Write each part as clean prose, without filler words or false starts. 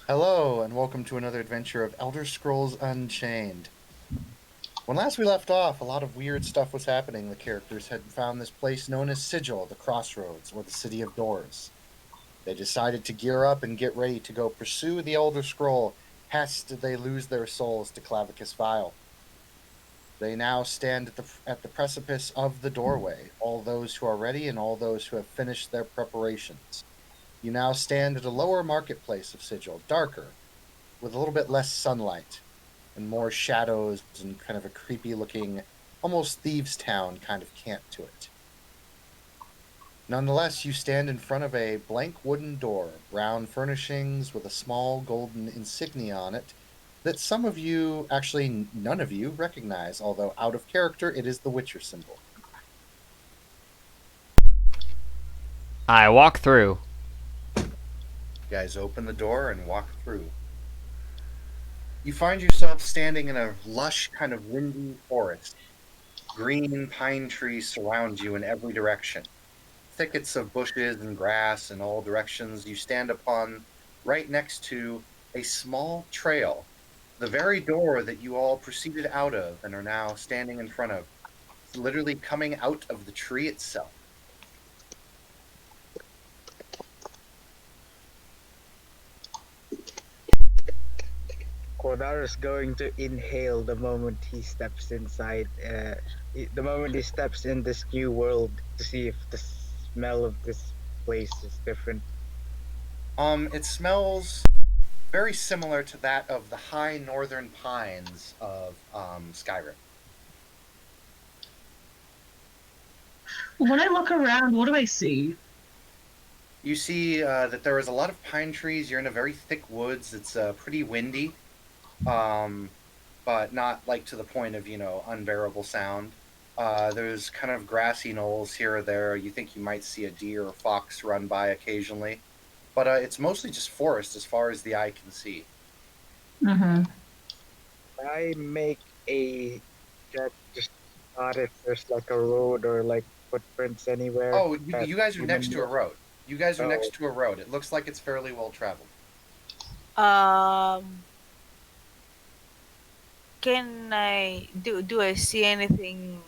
Hello, and welcome to another adventure of Elder Scrolls Unchained. When last we left off, a lot of weird stuff was happening. The characters had found this place known as Sigil, the Crossroads, or the City of Doors. They decided to gear up and get ready to go pursue the Elder Scroll, lest they lose their souls to Clavicus Vile. They now stand at the precipice of the doorway, all those who are ready and all those who have finished their preparations. You now stand at a lower marketplace of Sigil, darker, with a little bit less sunlight and more shadows and kind of a creepy looking, almost thieves' town kind of camp to it. Nonetheless, you stand in front of a blank wooden door, brown furnishings with a small golden insignia on it that some of you, actually none of you, recognize, although out of character, it is the Witcher symbol. I walk through. You guys open the door and walk through. You find yourself standing in a lush, kind of windy forest. Green pine trees surround you in every direction. Thickets of bushes and grass in all directions. You stand upon right next to a small trail, the very door that you all proceeded out of and are now standing in front of. It's literally coming out of the tree itself. Kodar is going to inhale the moment he steps inside. The moment he steps in this new world to see if the smell of this place is different. It smells very similar to that of the high northern pines of Skyrim. When I look around, what do I see? You see that there is a lot of pine trees. You're in a very thick woods. It's pretty windy, um, but not like to the point of, unbearable sound. There's kind of grassy knolls here or there. You think you might see a deer or fox run by occasionally, but it's mostly just forest as far as the eye can see. Mm-hmm. I make a check just spot if there's like a road or like footprints anywhere Oh, you, that you guys are next to human. a road. You guys are Oh, next to a road. It looks like it's fairly well traveled. Um, can I do I see anything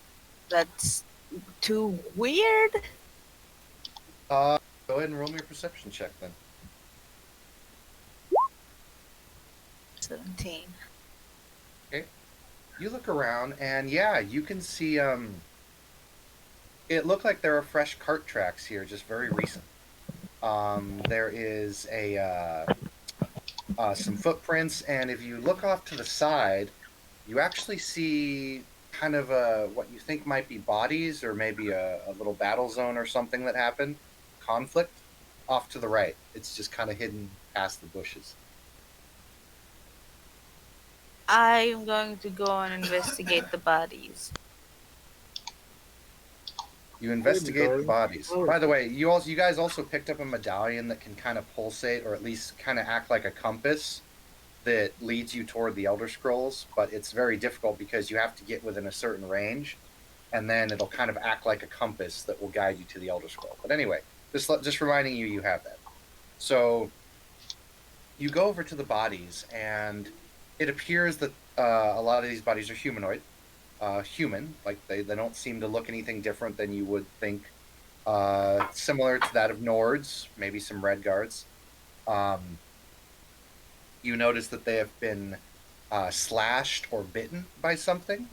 that's too weird? Uh, Go ahead and roll me a perception check then. 17. Okay. You look around, and yeah, you can see. It looked like there are fresh cart tracks here, just very recent. There is some footprints, and if you look off to the side, you actually see kind of what you think might be bodies, or maybe a little battle zone or something that happened, conflict, off to the right. It's just kind of hidden past the bushes. I'm going to go and investigate the bodies. You I'm investigate the going. bodies. Oh, By the way, you guys also picked up a medallion that can kind of pulsate, or at least kind of act like a compass that leads you toward the Elder Scrolls. But it's very difficult because you have to get within a certain range, and then it'll kind of act like a compass that will guide you to the Elder Scroll. But anyway, just reminding you, you have that. So you go over to the bodies, and it appears that a lot of these bodies are humanoid, human. Like they don't seem to look anything different than you would think. Similar to that of Nords, maybe some Red Guards. Um, you notice that they have been slashed or bitten by something,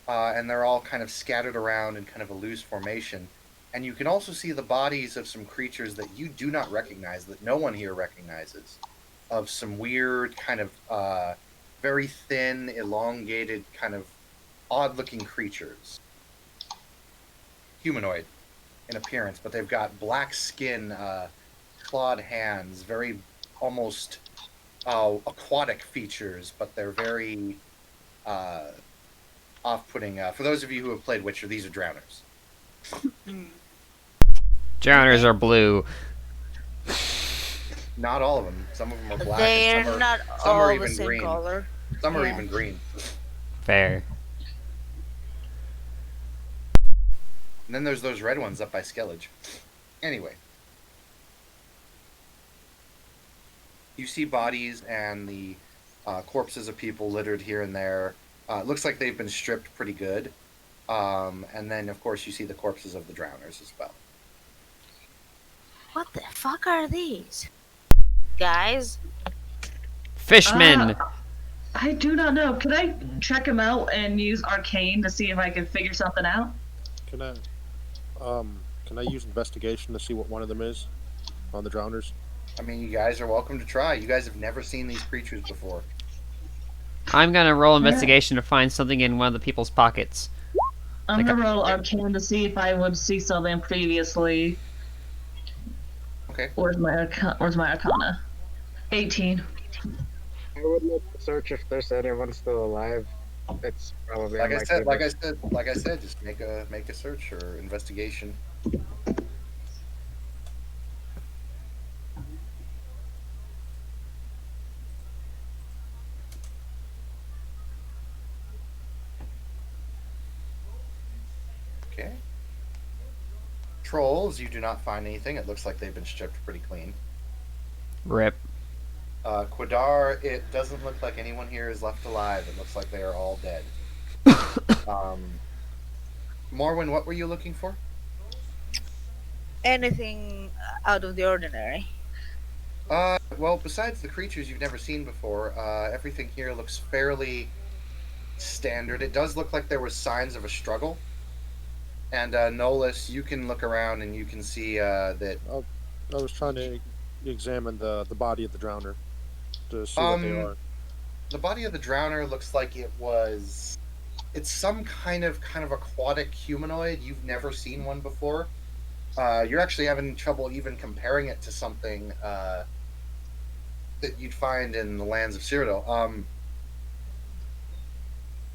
and they're all kind of scattered around in kind of a loose formation. And you can also see the bodies of some creatures that you do not recognize, that no one here recognizes, of some weird kind of very thin, elongated, kind of odd-looking creatures, humanoid in appearance, but they've got black skin, clawed hands, very almost aquatic features, but they're very uh, off-putting. For those of you who have played Witcher, these are drowners. Mm. Drowners are blue. Not all of them. Some of them are black, and They're not some are all the even same green. color. Some are Yeah. even green. Fair. And then there's those red ones up by Skellige. Anyway, You see bodies and the corpses of people littered here and there. It looks like they've been stripped pretty good. And then, of course, you see the corpses of the drowners as well. What the fuck are these? Guys? Fishmen. I do not know. Can I check him out and use Arcane to see if I can figure something out? Can I use investigation to see what one of them is on the drowners? I mean, you guys are welcome to try. You guys have never seen these creatures before. I'm gonna roll investigation to find something in one of the people's pockets. I'm Like gonna roll Arcane to see if I would see something previously. Okay. Where's my Arcana? 18. I would like to search if there's anyone still alive. It's probably Like I unlikely, said, just make a search or investigation. Okay. Trolls, you do not find anything. It looks like they've been stripped pretty clean. Rip. Quadar, it doesn't look like anyone here is left alive. It looks like they are all dead. Morwen, what were you looking for? Anything out of the ordinary? Well, besides the creatures you've never seen before, everything here looks fairly standard. It does look like there was signs of a struggle. And Nolus, you can look around and you can see that. I was trying to examine the body of the drowner to see what they are. The body of the drowner looks like it's some kind of aquatic humanoid. You've never seen one before. You're actually having trouble even comparing it to something that you'd find in the lands of Cyrodiil.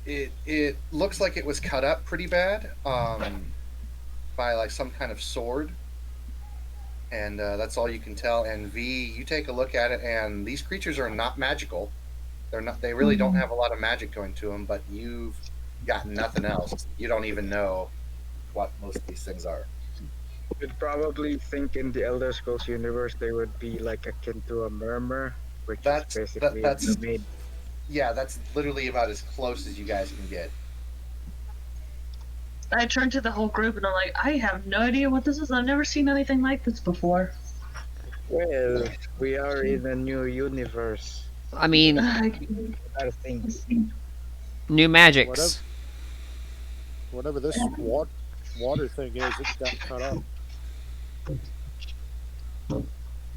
It looks like it was cut up pretty bad by like some kind of sword, and that's all you can tell. And V, you take a look at it, and these creatures are not magical. They're not. They really don't have a lot of magic going to them. But you've got nothing else. You don't even know what most of these things are. You'd probably think in the Elder Scrolls universe they would be like akin to a murmur, which That's- is basically that's- a maid. Yeah, that's literally about as close as you guys can get. I turn to the whole group and I'm like, I have no idea what this is. I've never seen anything like this before. Well, we are in a new universe. I mean, Other things. new magics. Whatever this water thing is, it got cut up.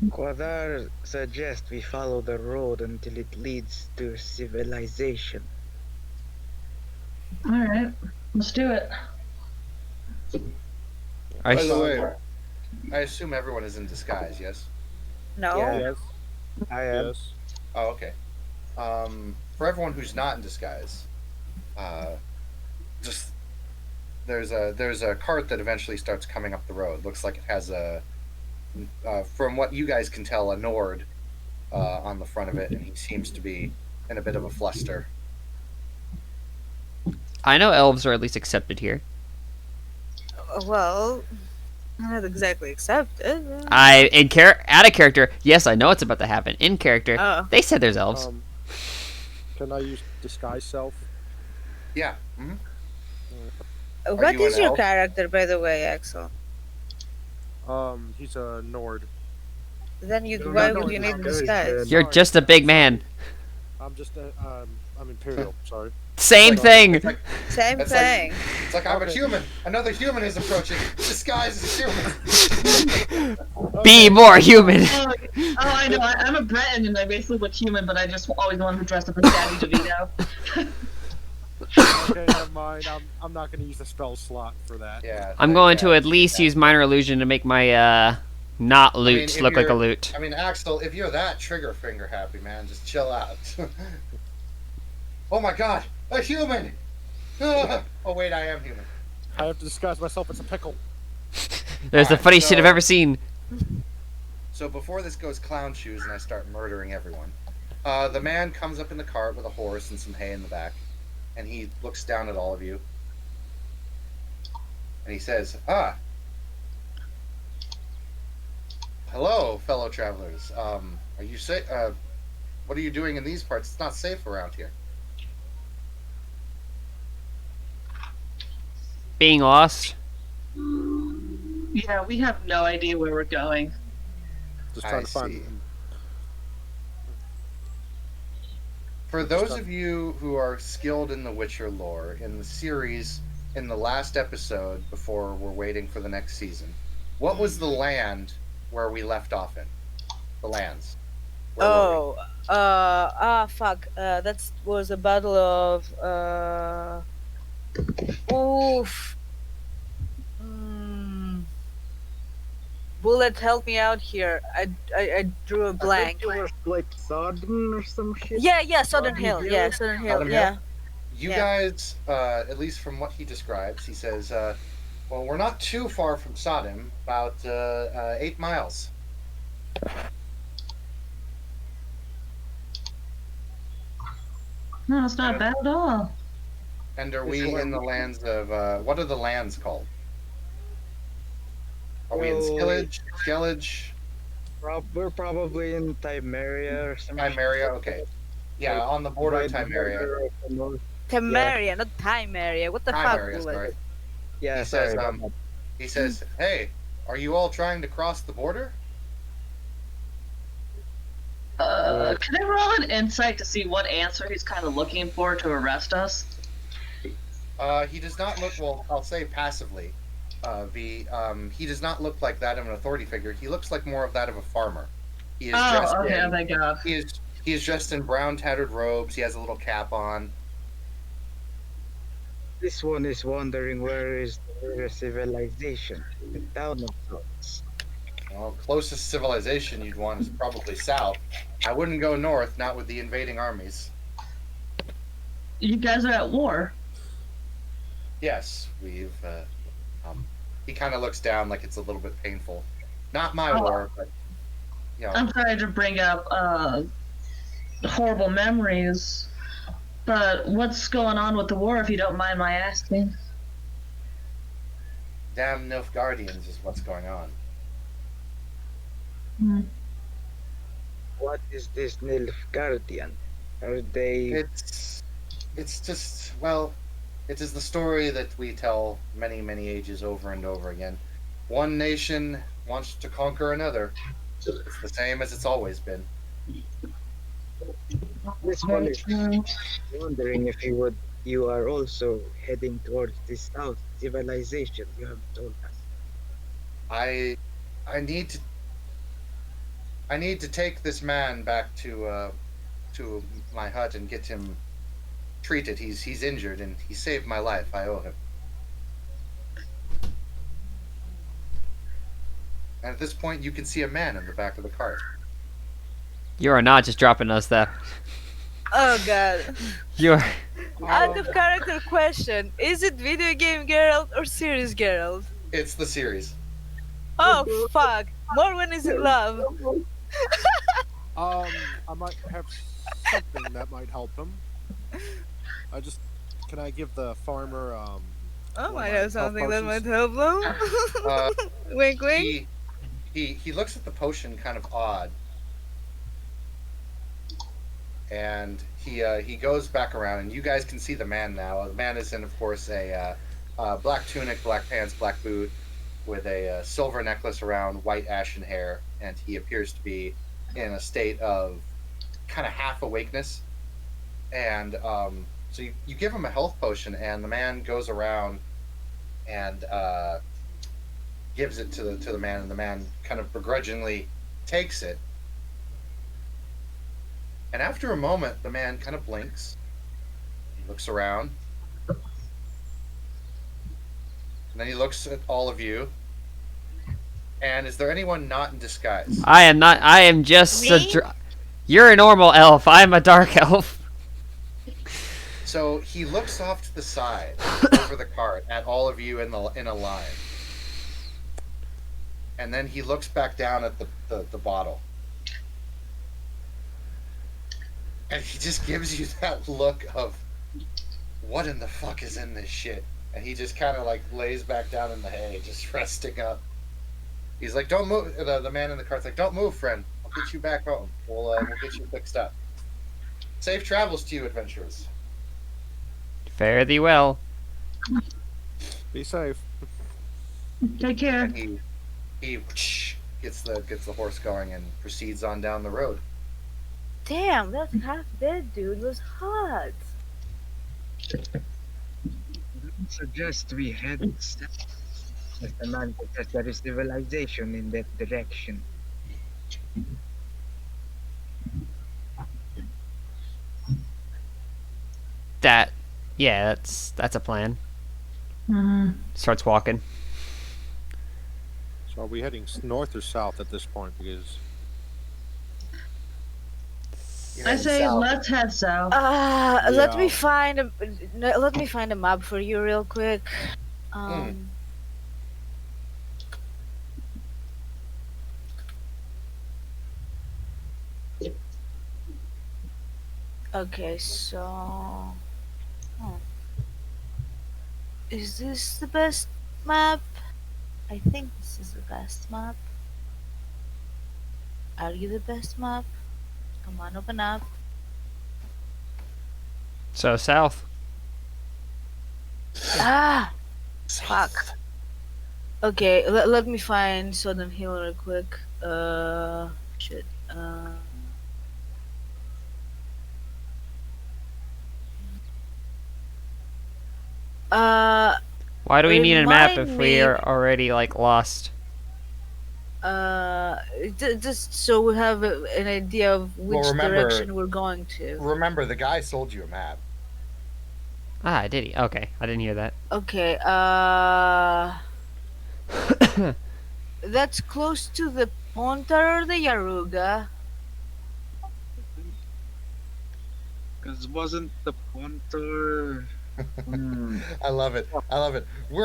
Quadar suggests we follow the road until it leads to civilization. Alright, let's do it. I By sh- the way, I assume everyone is in disguise. Yes. No. Yeah. Yes. I am. Yes. Oh, okay. For everyone who's not in disguise, just there's a cart that eventually starts coming up the road. Looks like it has from what you guys can tell, a Nord on the front of it, and he seems to be in a bit of a fluster. I know elves are at least accepted here. Well, not exactly accepted. Out of character, yes, I know it's about to happen. In character, Oh. they said there's elves. Can I use disguise self? Yeah. Mm-hmm. What you is an your elf? character, by the way, Axel? He's a Nord. Then No, why no, would you no, need no, disguise? You're just a big man. I'm just I'm Imperial. Sorry. Same thing. Same That's thing. It's like I'm a Okay. human. Another human is approaching. Disguise as human. Be more human. Oh, I know. I'm a Breton and I basically look human, but I just always wanted to dress up as Daddy DeVito. Okay, never mind. I'm not going to use the spell slot for that. Yeah. I'm going to at least use minor illusion to make my not loot if look like a you're- loot. I mean, Axel, if you're that trigger finger happy, man, just chill out. Oh my God, a human! Oh wait, I am human. I have to disguise myself as a pickle. There's the Alright, funniest shit I've so- ever seen. So before this goes clown shoes and I start murdering everyone, the man comes up in the cart with a horse and some hay in the back, and he looks down at all of you, and he says, hello, fellow travelers. Are you safe? What are you doing in these parts? It's not safe around here. Being lost. Yeah, we have no idea where we're going. Just I trying to find. see. For those of you who are skilled in the Witcher lore, in the series, in the last episode before we're waiting for the next season, what was the land where we left off in? The lands. Where were we? Fuck. That was a battle of. Oof. Bullet, help me out here. I drew a blank. I think it was like Sodden or some shit. Yeah, Southern Hill. Yeah, Southern Hill. Southern Yeah. You Yeah. guys, at least from what he describes, he says, well, we're not too far from Sodom, about 8 miles. No, it's not bad at all. And are This we one- in the lands of, what are the lands called? Are we in Well, Skellige? We're probably in Timeria or something. Timeria? Okay. Yeah, on the border of Timeria. Temeria, not Timeria. What the fuck, Timeria, Bullet? sorry. Yeah, He sorry. says, about that. He says, hey, are you all trying to cross the border? Can I roll an insight to see what answer he's kind of looking for to arrest us? He does not look, well, I'll say passively. He does not look like that of an authority figure. He looks like more of that of a farmer. He is dressed Oh, okay, in, thank God. he is dressed in brown tattered robes. He has a little cap on. This one is wondering where is the nearest civilization. The town of sorts. Well, closest civilization you'd want is probably south. I wouldn't go north, not with the invading armies. You guys are at war. Yes, we've. He kind of looks down like it's a little bit painful. Not my Oh. war, but I'm sorry to bring up horrible memories, but what's going on with the war, if you don't mind my asking? damn Nilfgaardians is what's going on. What is this Nilfgaardian? Are they? It's just, well, it is the story that we tell many, many ages over and over again. One nation wants to conquer another. It's the same as it's always been. This one is wondering if you are also heading towards this south civilization you have told us. I need to take this man back to my hut and get him treated. He's injured and he saved my life. I owe him. And at this point, you can see a man in the back of the cart. You are not just dropping us there. Oh god. You are. Out of character question. Is it video game Geralt or series Geralt? It's the series. Oh fuck. Morwen is in love. I might have something that might help him. Can I give the farmer Oh, One might of have my something that might health help them. Uh, Wink wink. he looks at the potion kind of odd, and he goes back around, and you guys can see the man now. The man is in, of course, a black tunic, black pants, black boot, with a silver necklace around white ashen hair, and he appears to be in a state of kind of half awakeness. And so you give him a health potion, and the man goes around and gives it to the man, and the man kind of begrudgingly takes it. And after a moment, the man kind of blinks, he looks around, and then he looks at all of you. And is there anyone not in disguise? I am not. I am just a. Me? You're a normal elf. I'm a dark elf. So he looks off to the side over the cart at all of you in a line, and then he looks back down at the bottle, and he just gives you that look of, what in the fuck is in this shit? And he just kind of like lays back down in the hay, just resting up. He's like, "Don't move." The man in the cart's like, "Don't move, friend. I'll get you back home. We'll get you fixed up. Safe travels to you, adventurers." Fare thee well. Be safe. Take care. And he gets the horse going and proceeds on down the road. Damn, that half dead dude was hot. I suggest we head south. As the man suggests there is civilization in that direction. Yeah, that's a plan. Hmm. Starts walking. So are we heading north or south at this point? Because You're I heading say south. let's head south. Let me Yeah. find a let me find a map for you real quick. Okay, so is this the best map? I think this is the best map. Are you the best map? Come on, open up. So south. Ah, fuck. Okay, let me find Southern Hill real quick. Shit. Uh, Why do we need a map if Remind we me- are already like lost? just so we have an idea of which Well, remember- direction we're going to. Remember, the guy sold you a map. Ah, did he? Okay, I didn't hear that. Okay, that's close to the Ponta or the Yaruga. Because wasn't the Pontor... I love it. I love it. We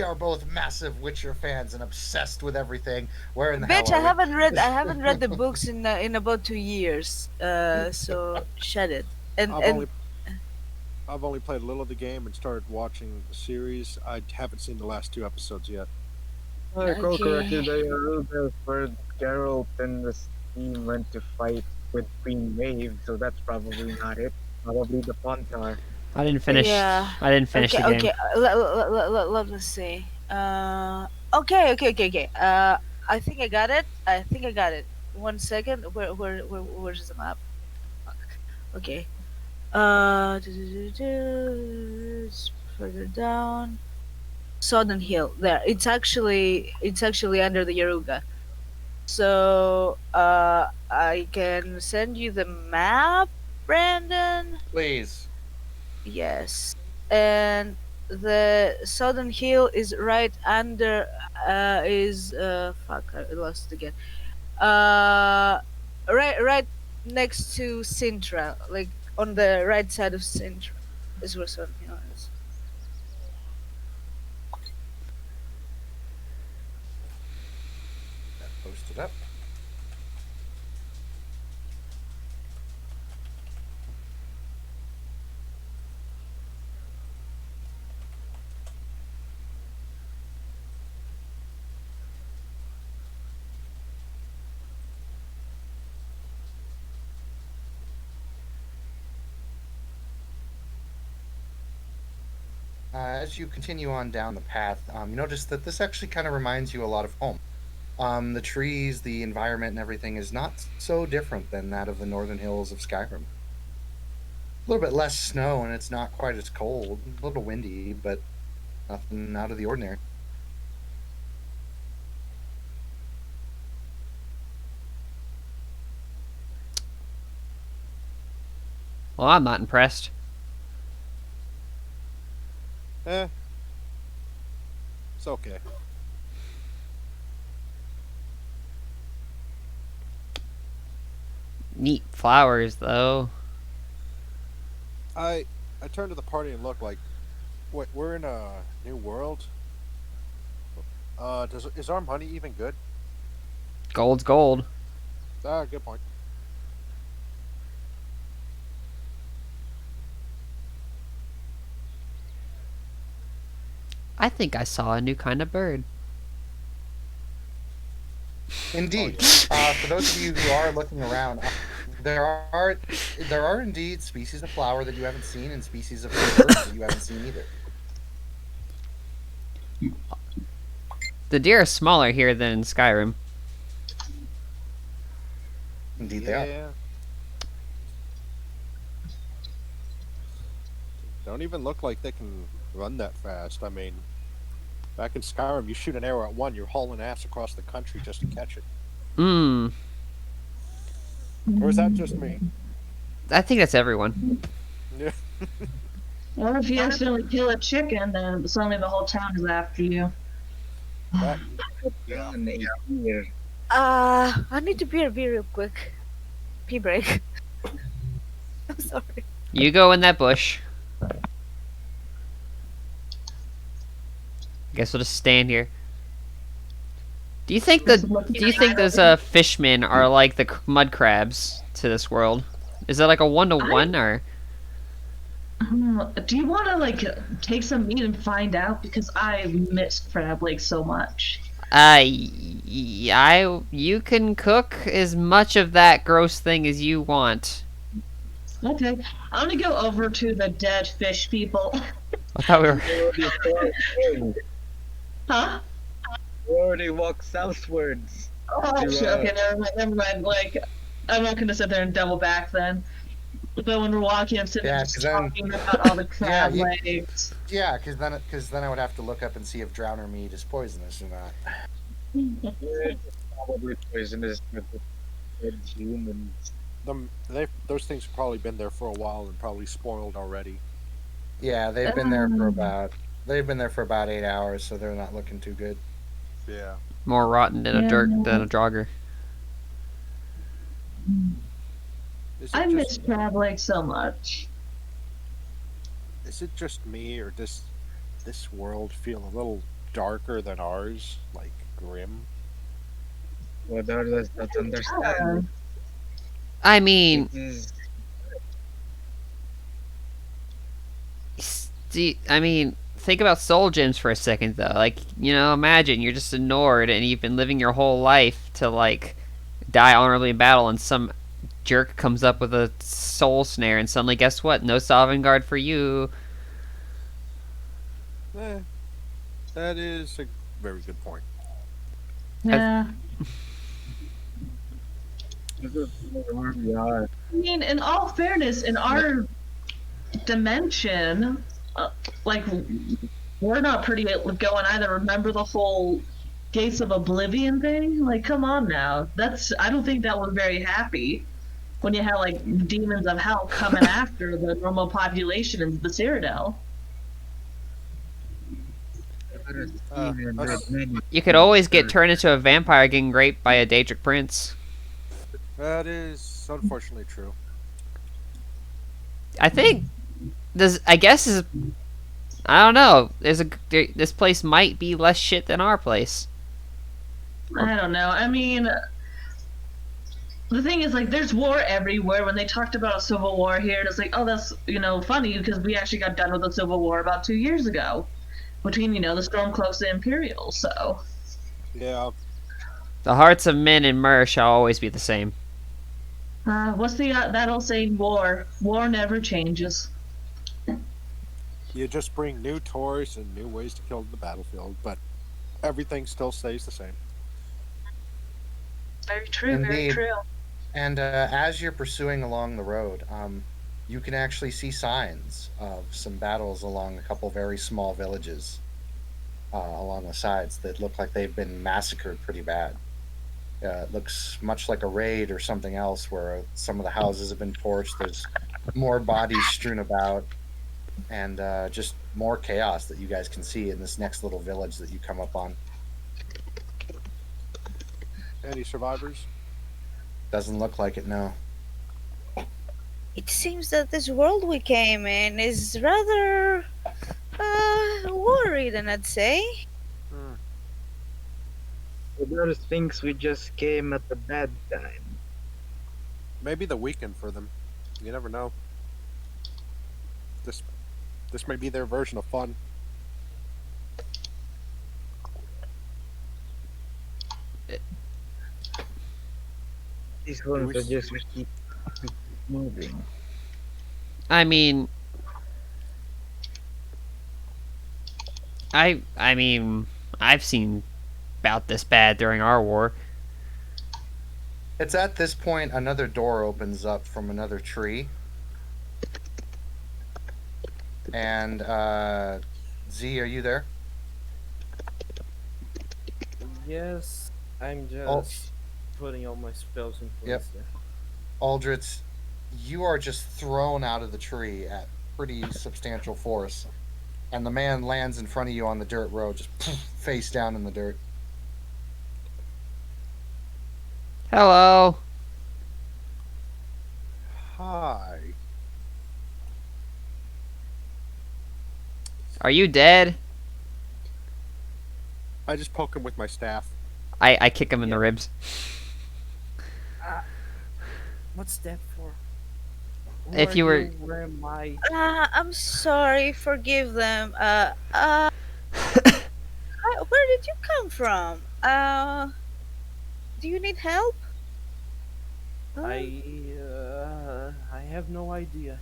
are both massive Witcher fans and obsessed with everything. Where in the Bitch, hell I are we? haven't read the books in about 2 years. So shut it. And I've only played a little of the game and started watching the series. I haven't seen the last 2 episodes yet. I recall Okay. correctly, the Yaruga where Geralt and the team went to fight with Queen Maeve, so that's probably not it. Probably the Pontar. I didn't finish. Yeah. I didn't finish okay, the game. okay. Let me see. Okay. I think I got it. 1 second. Where's the map? Fuck. Okay. It's further down. Southern Hill. There. It's actually under the Yaruga. So I can send you the map, Brandon. Please. Yes, and the Southern Hill is right under. Fuck, I lost it again. Right next to Sintra, like on the right side of Sintra, is where Southern Hill is. Post it up. As you continue on down the path, you notice that this actually kind of reminds you a lot of home. The trees, the environment, and everything is not so different than that of the northern hills of Skyrim. A little bit less snow, and it's not quite as cold. A little windy, but nothing out of the ordinary. Well, I'm not impressed. It's okay. Neat flowers, though. I turned to the party and looked like, wait, we're in a new world. Is our money even good? Gold's gold. Ah, good point. I think I saw a new kind of bird. Indeed. For those of you who are looking around, there are indeed species of flower that you haven't seen and species of bird that you haven't seen either. The deer are smaller here than in Skyrim. Indeed, they are. Yeah. Don't even look like they can run that fast. I mean, back in Skyrim, you shoot an arrow at one, you're hauling ass across the country just to catch it. Mmm. Or is that just me? I think that's everyone. Yeah. Or if you accidentally kill a chicken, then suddenly the whole town is after you. That, On a year. I need to pee real quick. Pee break. I'm sorry. You go in that bush. Guess we'll just stand here. Do you think those fishmen are like the mud crabs to this world? Is that like a 1-to-1 or? Do you want to like take some meat and find out? Because I miss crab legs so much. You can cook as much of that gross thing as you want. Okay, I'm gonna go over to the dead fish people. I thought we were. Huh? We already walk southwards. Oh shit! Okay, never mind. Like, I'm not gonna sit there and double back then. But when we're walking, I'm sitting there just 'cause then- talking about all the crab you- legs. Yeah, because then I would have to look up and see if drowner meat is poisonous or not. It's probably poisonous with humans. those things have probably been there for a while and probably spoiled already. Yeah, they've been there for about 8 hours, so they're not looking too good. Yeah. More rotten than a jogger. I miss crab legs so much. Is it just me, or does this world feel a little darker than ours? Like grim? What does not understand? I mean, It is think about soul gems for a second, though. Like, imagine you're just a Nord and you've been living your whole life to, like, die honorably in battle, and some jerk comes up with a soul snare, and suddenly, guess what? No Sovngarde for you. That is a very good point. Yeah. where we are. I mean, in all fairness, in our dimension, like, we're not pretty at going either. Remember the whole Gates of Oblivion thing? Like, come on now. I don't think that was very happy when you had, like, demons of hell coming after the normal population in the Cyrodiil. You could always get turned into a vampire getting raped by a Daedric prince. That is unfortunately true. I think I don't know. This place might be less shit than our place. I don't know. I mean, the thing is, like, there's war everywhere. When they talked about a civil war here, it's like, oh, that's, funny, because we actually got done with a civil war about 2 years ago between, the Stormcloaks and Imperials, so. Yeah. The hearts of men and Myr shall always be the same. What's that old saying? War never changes. You just bring new toys and new ways to kill the battlefield, but everything still stays the same. Very true, very Indeed. true. And as you're pursuing along the road, you can actually see signs of some battles along a couple very small villages along the sides that look like they've been massacred pretty bad. It looks much like a raid or something else where some of the houses have been torched. There's more bodies strewn about, and just more chaos that you guys can see in this next little village that you come up on. Any survivors? Doesn't look like it, no. It seems that this world we came in is rather worried, and I'd say. Those things we just came at the bad time. Maybe the weekend for them. You never know. This may be their version of fun. These ones are just keep moving. I mean, I mean, I've seen about this bad during our war. It's at this point another door opens up from another tree. And Z, are you there? Yes, I'm just Oh. putting all my spells in place. Yep. There. Aldrich, you are just thrown out of the tree at pretty substantial force. And the man lands in front of you on the dirt road, just face down in the dirt. Hello. Hi. Are you dead? I just poke him with my staff. I kick him in the ribs. What's that for? Who If are you were- Where am I? I'm sorry. Forgive them. Where did you come from? Do you need help? I have no idea.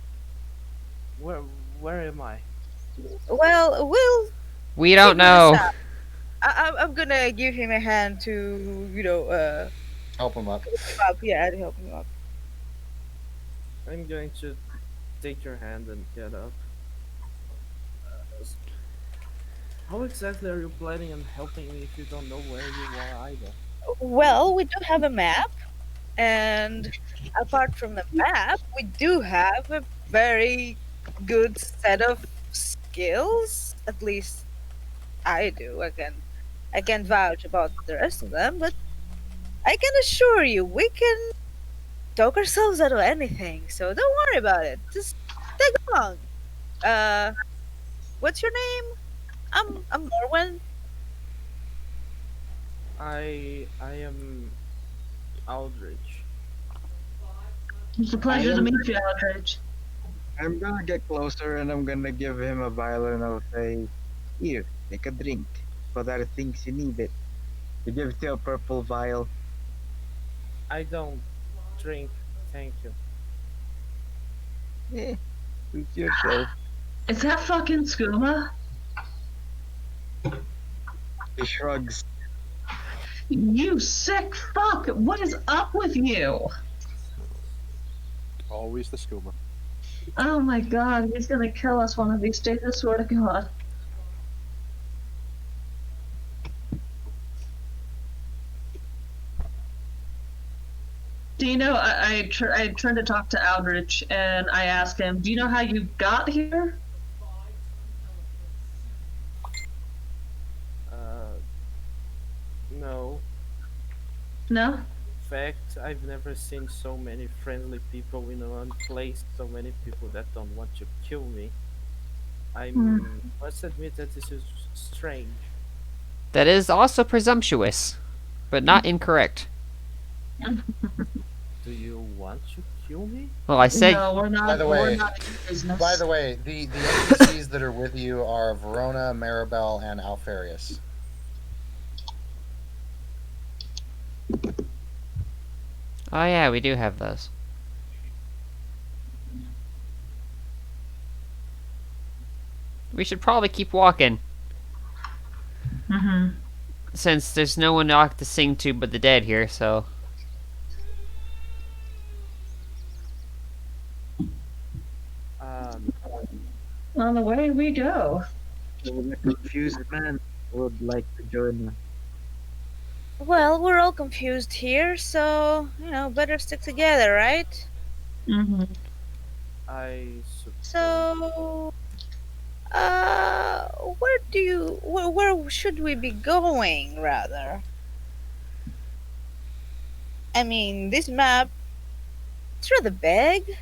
Where am I? Well, we'll. We don't figure this know. out. I'm gonna give him a hand to, Help him up. help him up. Yeah, to help him up. I'm going to take your hand and get up. How exactly are you planning on helping me if you don't know where you are either? Well, we do have a map, and apart from the map, we do have a very good set of skills. At least I do. I can vouch about the rest of them, but I can assure you, we can talk ourselves out of anything. So don't worry about it. Just tag along. What's your name? I'm Morwen. I am Aldrich. It's a pleasure I to am- meet you, Aldrich. I'm gonna get closer and I'm gonna give him a vial and I'll say, "Here, take a drink. But other things you need it." He gives you a purple vial. I don't drink, thank you. Suit yourself. Is that fucking skooma? He shrugs. You sick fuck! What is up with you? Always the skooma. Oh my god, he's gonna kill us one of these days, I swear to god. Do you know, I turned to talk to Aldrich and I asked him, do you know how you got here? No. No? In fact, I've never seen so many friendly people in one place, so many people that don't want to kill me. I must admit that this is strange. That is also presumptuous, but not incorrect. Do you want to kill me? Well, I said No, we're not. By the we're way- not in business. By the way, the NPCs that are with you are Verona, Maribel, and Alfarius. Oh yeah, we do have those. We should probably keep walking, Mm-hmm. since there's no one to sing to but the dead here, so... On the way we go. The confused man would like to join us. Well, we're all confused here, so better stick together, right? Mm-hmm. I suppose. So, where should we be going, rather? I mean, this map, it's rather big.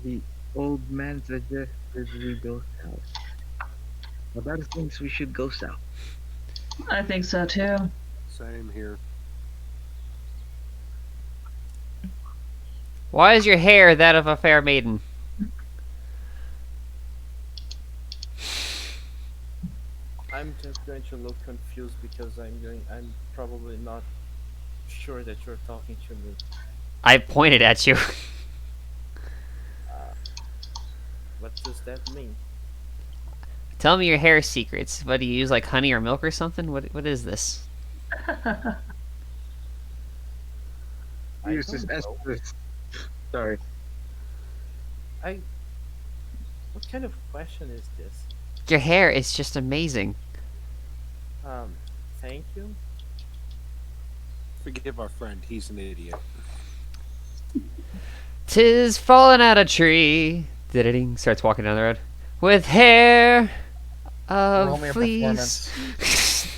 The old man suggested we go south. But other thinks we should go south. I think so too. Same here. Why is your hair that of a fair maiden? I I'm just going to look confused because I'm probably not sure that you're talking to me. I pointed at you. Uh, what does that mean? Tell me your hair secrets. What do you use, like honey or milk or something? What is this? I Uses don't know. Estus. Sorry. What kind of question is this? Your hair is just amazing. Thank you. Forgive our friend. He's an idiot. 'Tis falling out a tree. Ding. Starts walking down the road with hair Roll of me a fleece. performance.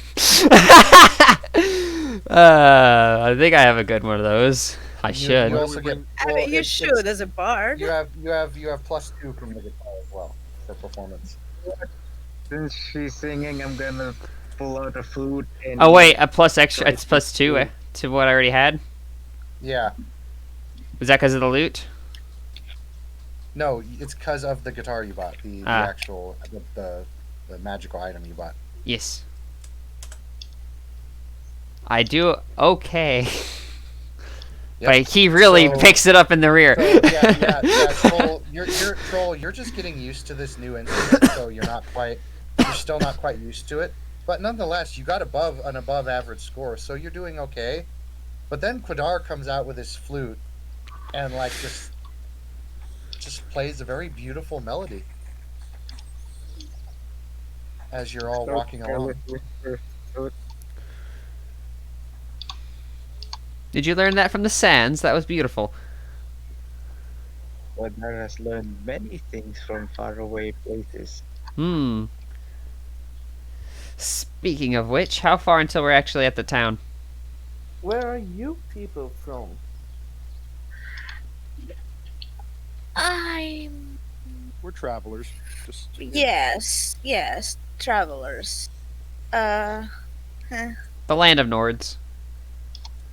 I think I have a good one of those. I should. You also get. I well, mean, you it's- should as a bard. You have +2 from the guitar as well for performance. Since she's singing, I'm gonna pull out a flute and. Oh wait, a plus extra. It's +2 to what I already had. Yeah. Was that because of the loot? No, it's because of the guitar you bought. The Ah. actual the magical item you bought. Yes. I do okay. Yep. But he really So- picks it up in the rear. So, yeah. Troll, you're just getting used to this new instrument, so you're still not quite used to it. But nonetheless, you got an above average score, so you're doing okay. But then Quadar comes out with his flute, and like just plays a very beautiful melody as you're all walking along. Did you learn that from the sands? That was beautiful. Quadar has learned many things from faraway places. Hmm. Speaking of which, how far until we're actually at the town? Where are you people from? I'm. We're travelers. Just Yes, travelers. The land of Nords.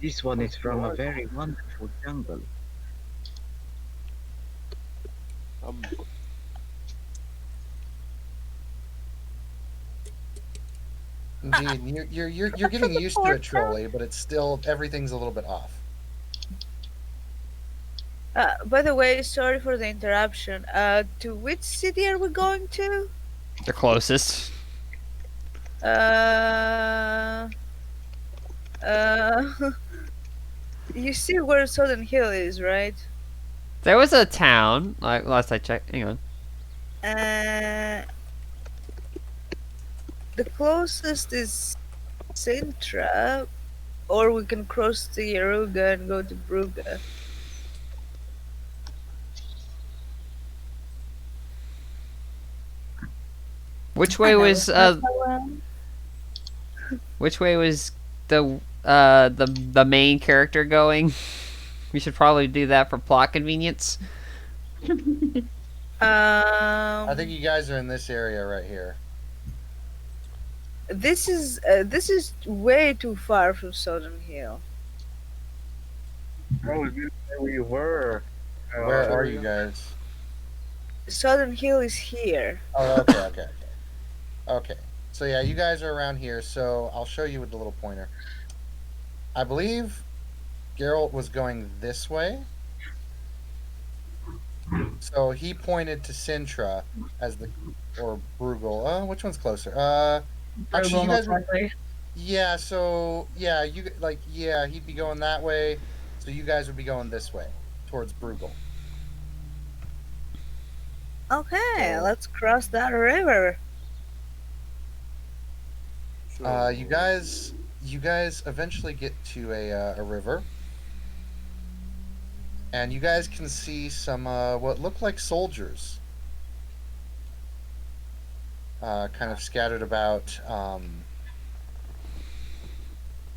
This one is from a very wonderful jungle. um, Indeed, you're getting used to it, Trolley, but it's still everything's a little bit off. By the way, sorry for the interruption. To which city are we going to? The closest. You see where Southern Hill is, right? There was a town, like last I checked. Hang on. The closest is Sintra, or we can cross the Yaruga and go to Bruga. Which way was which way was the main character going? We should probably do that for plot convenience. I think you guys are in this area right here. This is way too far from Southern Hill. Oh, this is where we were. Where are you guys? Southern Hill is here. Oh, okay. So yeah, you guys are around here. So I'll show you with the little pointer. I believe Geralt was going this way. So he pointed to Sintra as or Bruegel. Which one's closer? Actually, you guys were, yeah. So yeah, he'd be going that way. So you guys would be going this way towards Bruegel. Okay, let's cross that river. You guys eventually get to a river, and you guys can see some what look like soldiers, kind of scattered about,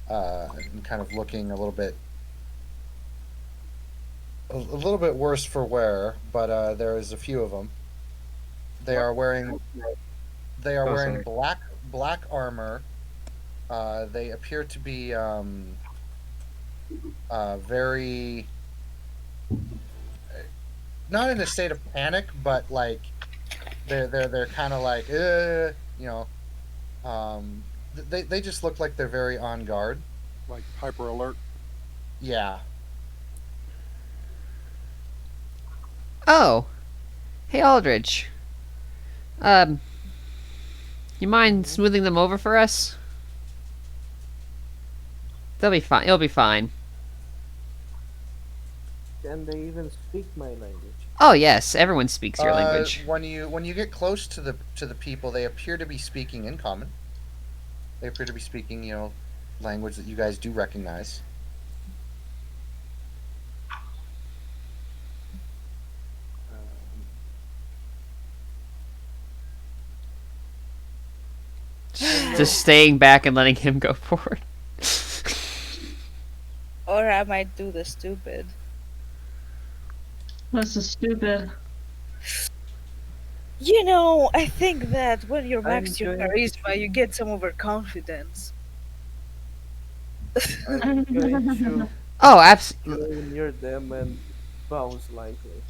and kind of looking a little bit worse for wear, but there is a few of them. They are wearing black armor. They appear to be very not in a state of panic, but like they're kind of like They just look like they're very on guard. Like hyper alert. Yeah. Oh, hey Aldridge. You mind smoothing them over for us? They'll be fine. It'll be fine. Can they even speak my language? Oh yes, everyone speaks your language. When you get close to the people, they appear to be speaking in common. They appear to be speaking, language that you guys do recognize. Just staying back and letting him go forward. Or I might do the stupid. That's so stupid. You know, I think that when you're I'm max your going charisma, you get some overconfidence. I'm going to Oh, absolutely. go near them and bow slightly.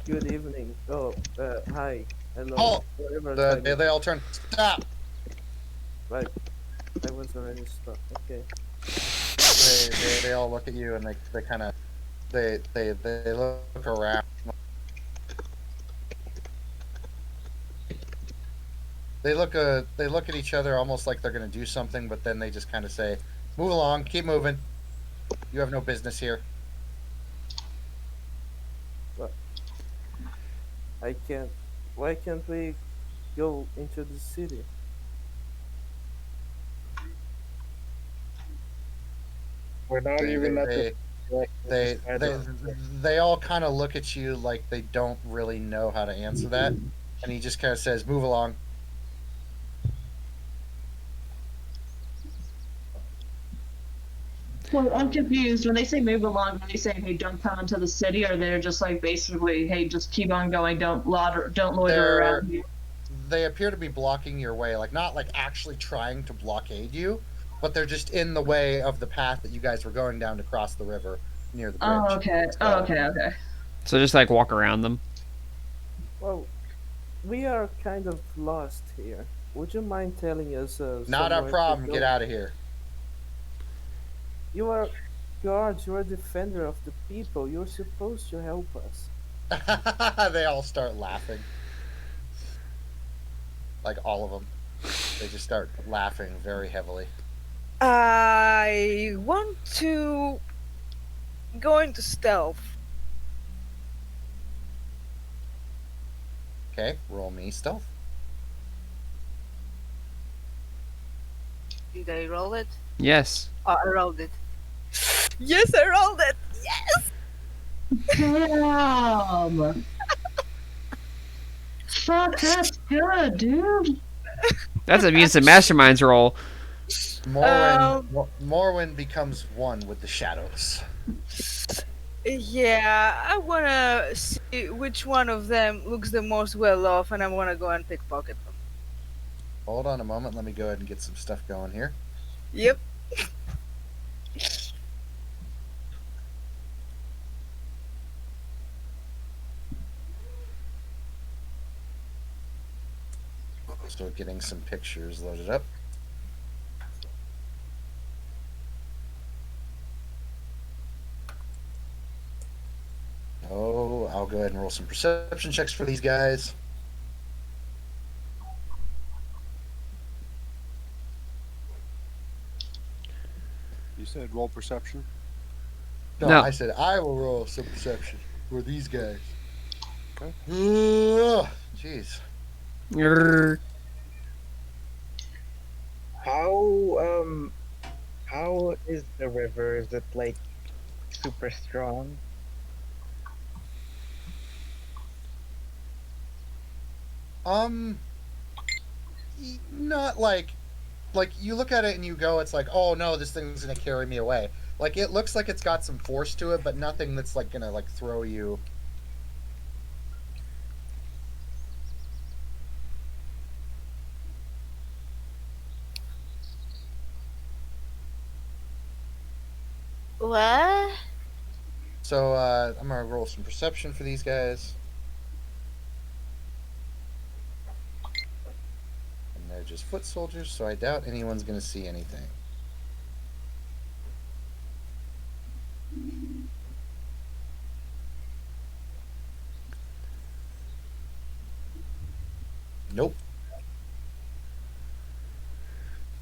Good evening. Oh, hi. Hello. Oh, Whatever time they all turn. Stop. Right. I was already stuck. Okay. They all look at you and they kind of they look around. They look at each other almost like they're gonna do something, but then they just kind of say, "Move along, keep moving. You have no business here." I can't. Why can't we go into the city? We're not They even at they the they they, they all kind of look at you like they don't really know how to answer that, and he just kind of says, "Move along." Well, I'm confused. When they say move along, are they saying, "Hey, don't come into the city," or they're just like basically, "Hey, just keep on going. Don't loiter They're around here." they appear to be blocking your way, like not like actually trying to blockade you, but they're just in the way of the path that you guys were going down to cross the river near the bridge. Oh, okay. Oh, okay. Okay. So just like walk around them. Well, we are kind of lost here. Would you mind telling us? Not our somewhere to problem. go? Get out of here. You are guards. You are defender of the people. You're supposed to help us. They all start laughing. Like all of them. They just start laughing very heavily. I want to go into stealth. Okay, roll me stealth. Did I roll it? Yes. Oh, I rolled it. Yes, I rolled it. Yes. Damn. Fuck, that's good, dude. That's a Muse of Masterminds roll. Morwen becomes one with the shadows. Yeah, I wanna see which one of them looks the most well off, and I wanna go and pickpocket them. Hold on a moment. Let me go ahead and get some stuff going here. Yep. So getting some pictures loaded up. Oh, I'll go ahead and roll some perception checks for these guys. You said roll perception. No. I said I will roll some perception for these guys. Okay. Ugh, jeez. Grrr. How is the river? Is it like super strong? Not like you look at it and you go, it's like, oh no, this thing's gonna carry me away. Like it looks like it's got some force to it, but nothing that's like gonna like throw you. What? So I'm gonna roll some perception for these guys. And they're just foot soldiers, so I doubt anyone's going to see anything. Nope.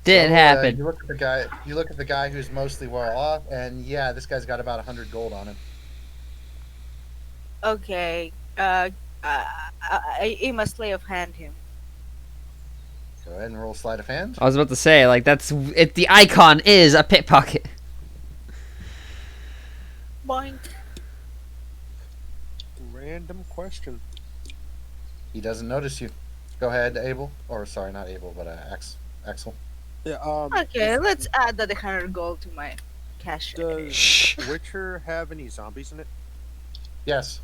Did So, happen. you look at the guy. You look at the guy who's mostly well off, and yeah, this guy's got about 100 gold on him. Okay. I aim a slay of hand him. Go ahead and roll sleight of hand. I was about to say, like, that's it. The icon is a pickpocket. Boink. Random question. He doesn't notice you. Go ahead, Abel. Or sorry, not Abel, but Axel. Yeah. Okay, let's add the 100 gold to my cash. Does Shh. Witcher have any zombies in it? Yes,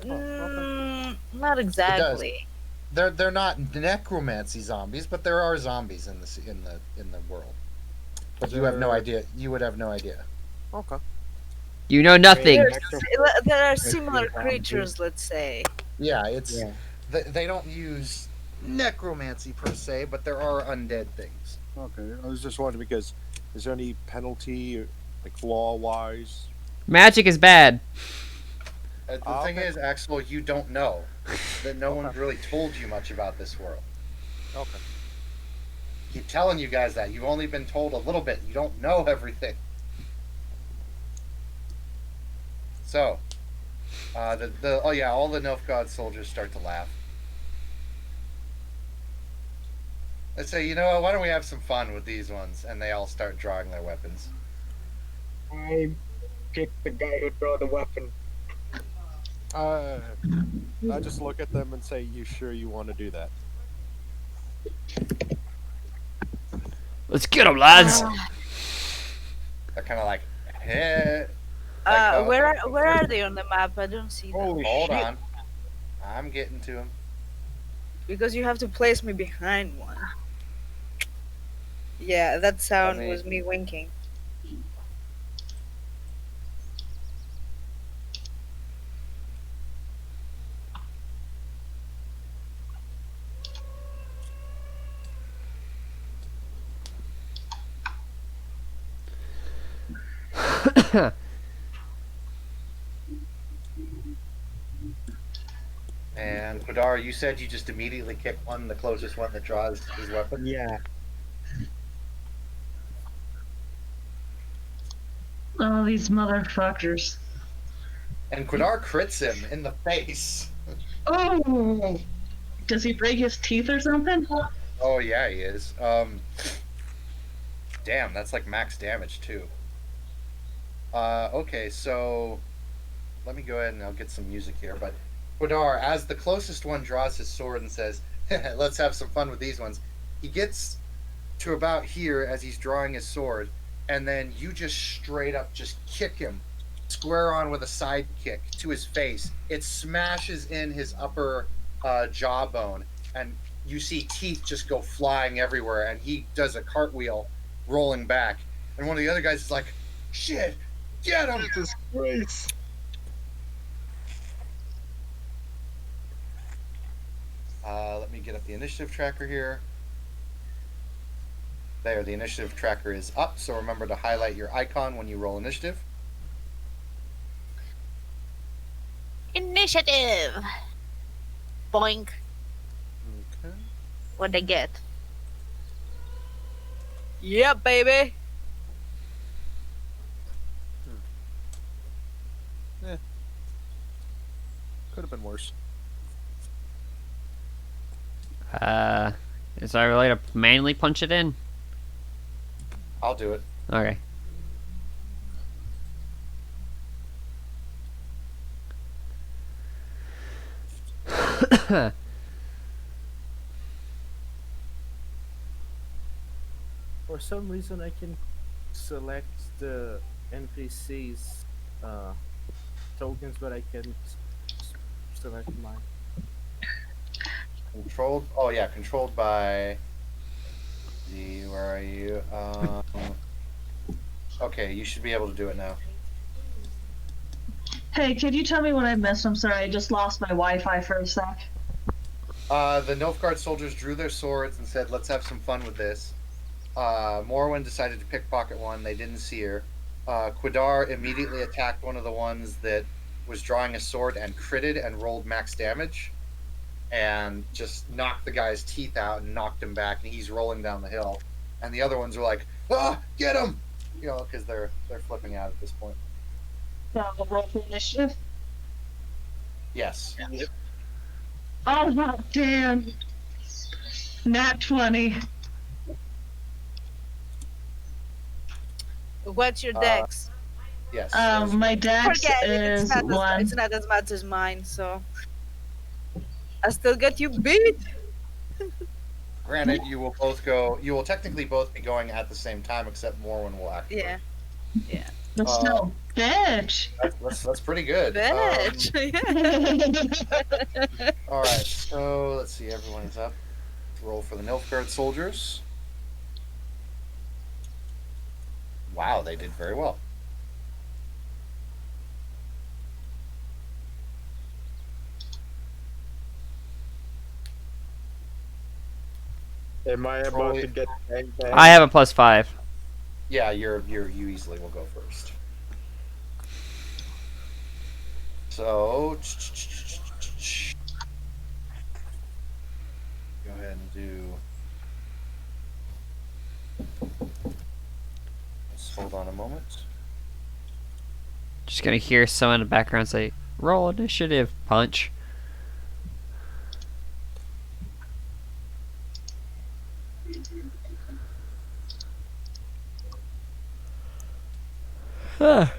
Not exactly. they're not necromancy zombies, but there are zombies in the world. But you have no idea. You would have no idea. Okay. You know nothing. There are similar creatures, let's say. Yeah, it's Yeah. they don't use necromancy per se, but there are undead things. Okay. I was just wondering because is there any penalty, like law-wise? Magic is bad. The thing Okay. is, Axel, you don't know. That no Okay. one's really told you much about this world. Okay. Keep telling you guys that. You've only been told a little bit. You don't know everything. So, all the Nilfgaard soldiers start to laugh. They say, you know what, why don't we have some fun with these ones? And they all start drawing their weapons. I pick the guy who draw the weapon. I just look at them and say, "You sure you want to do that?" Let's get them, lads. They're kind of like, hey. oh, Where are they on the map? I don't see them. Holy Hold shit. on. I'm getting to them. Because you have to place me behind one. Yeah, that sound was me winking. And Quadar, you said you just immediately kick one, the closest one that draws his weapon. Yeah. Oh, these motherfuckers. And Quadar crits him in the face. Oh! Does he break his teeth or something? Oh yeah, he is. Damn, that's like max damage too. Okay, so let me go ahead and I'll get some music here. But Quadar, as the closest one draws his sword and says, "Let's have some fun with these ones," he gets to about here as he's drawing his sword, and then you just straight up just kick him square on with a side kick to his face. It smashes in his upper jawbone, and you see teeth just go flying everywhere, and he does a cartwheel rolling back. And one of the other guys is like, "Shit, get him!" Jesus Christ. Let me get up the initiative tracker here. There, the initiative tracker is up, so remember to highlight your icon when you roll initiative. Initiative! Boink. Okay. What'd I get? Yep, baby! Could have been worse. Is there a way to manually punch it in? I'll do it. Okay. For some reason, I can select the NPC's tokens, but I can't select mine. Controlled. Oh yeah, controlled by. Where are you? Okay, you should be able to do it now. Hey, could you tell me what I missed? I'm sorry, I just lost my Wi-Fi for a sec. The Nilfgaard soldiers drew their swords and said, "Let's have some fun with this." Morwen decided to pickpocket one. They didn't see her. Quidar immediately attacked one of the ones that was drawing a sword and critted and rolled max damage, and just knocked the guy's teeth out and knocked him back. And he's rolling down the hill. And the other ones are like, "Ah, get him!" You know, because they're flipping out at this point. So roll for initiative. Yes. Oh damn! Nat 20. What's your Uh, dex? Yes. My dex Forget it. is one. It's not as much as mine, so I still get you beat. Granted, you will both go. You will technically both be going at the same time, except Morwen will act. Yeah. But still, bitch. That's pretty good. Bitch. All right, so let's see. Everyone is up. Let's roll for the Nilfgaard soldiers. Wow, they did very well. Am I about to get banged back? I have a +5. Yeah, you easily will go first. So go ahead and do. Let's hold on a moment. Just gonna hear someone in the background say, "Roll initiative, punch." Ah.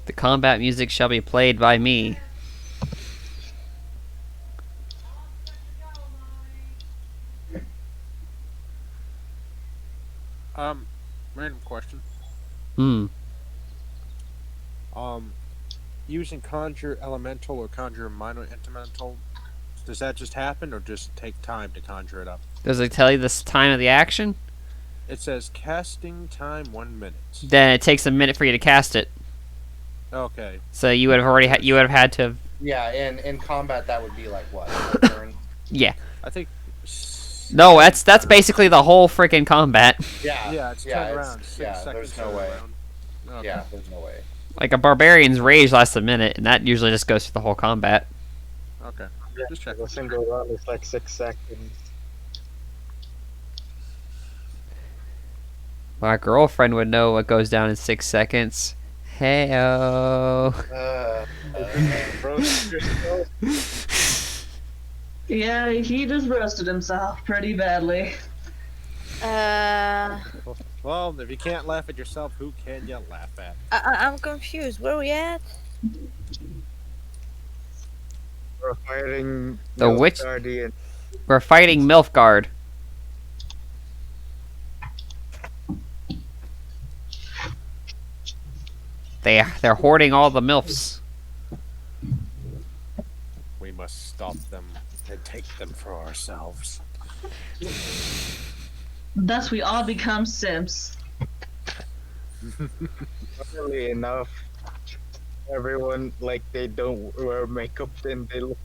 The combat music shall be played by me. Random question. Hmm. Using conjure elemental or conjure minor elemental, does that just happen or just take time to conjure it up? Does it tell you the time of the action? It says casting time 1 minute. Then it takes a minute for you to cast it. Okay. So you would have already you would have had to. Yeah, in combat that would be like what? Your turn? Yeah. I think. No, that's basically the whole freaking combat. Yeah. Yeah, it's 10 rounds. 6 yeah, seconds there's no per way. round. Okay. Yeah, there's no way. Like a barbarian's rage lasts a minute, and that usually just goes through the whole combat. Okay. Yeah, Just check. the single round is like 6 seconds. My girlfriend would know what goes down in 6 seconds. Heyo. Roast yourself. Yeah, he just roasted himself pretty badly. Well, if you can't laugh at yourself, who can you laugh at? I'm confused. Where are we at? We're fighting The witch- Guardian. We're fighting Milfgard. They're hoarding all the milfs. We must stop them and take them for ourselves. Thus, we all become simps. Funnily enough, everyone, like, they don't wear makeup and they look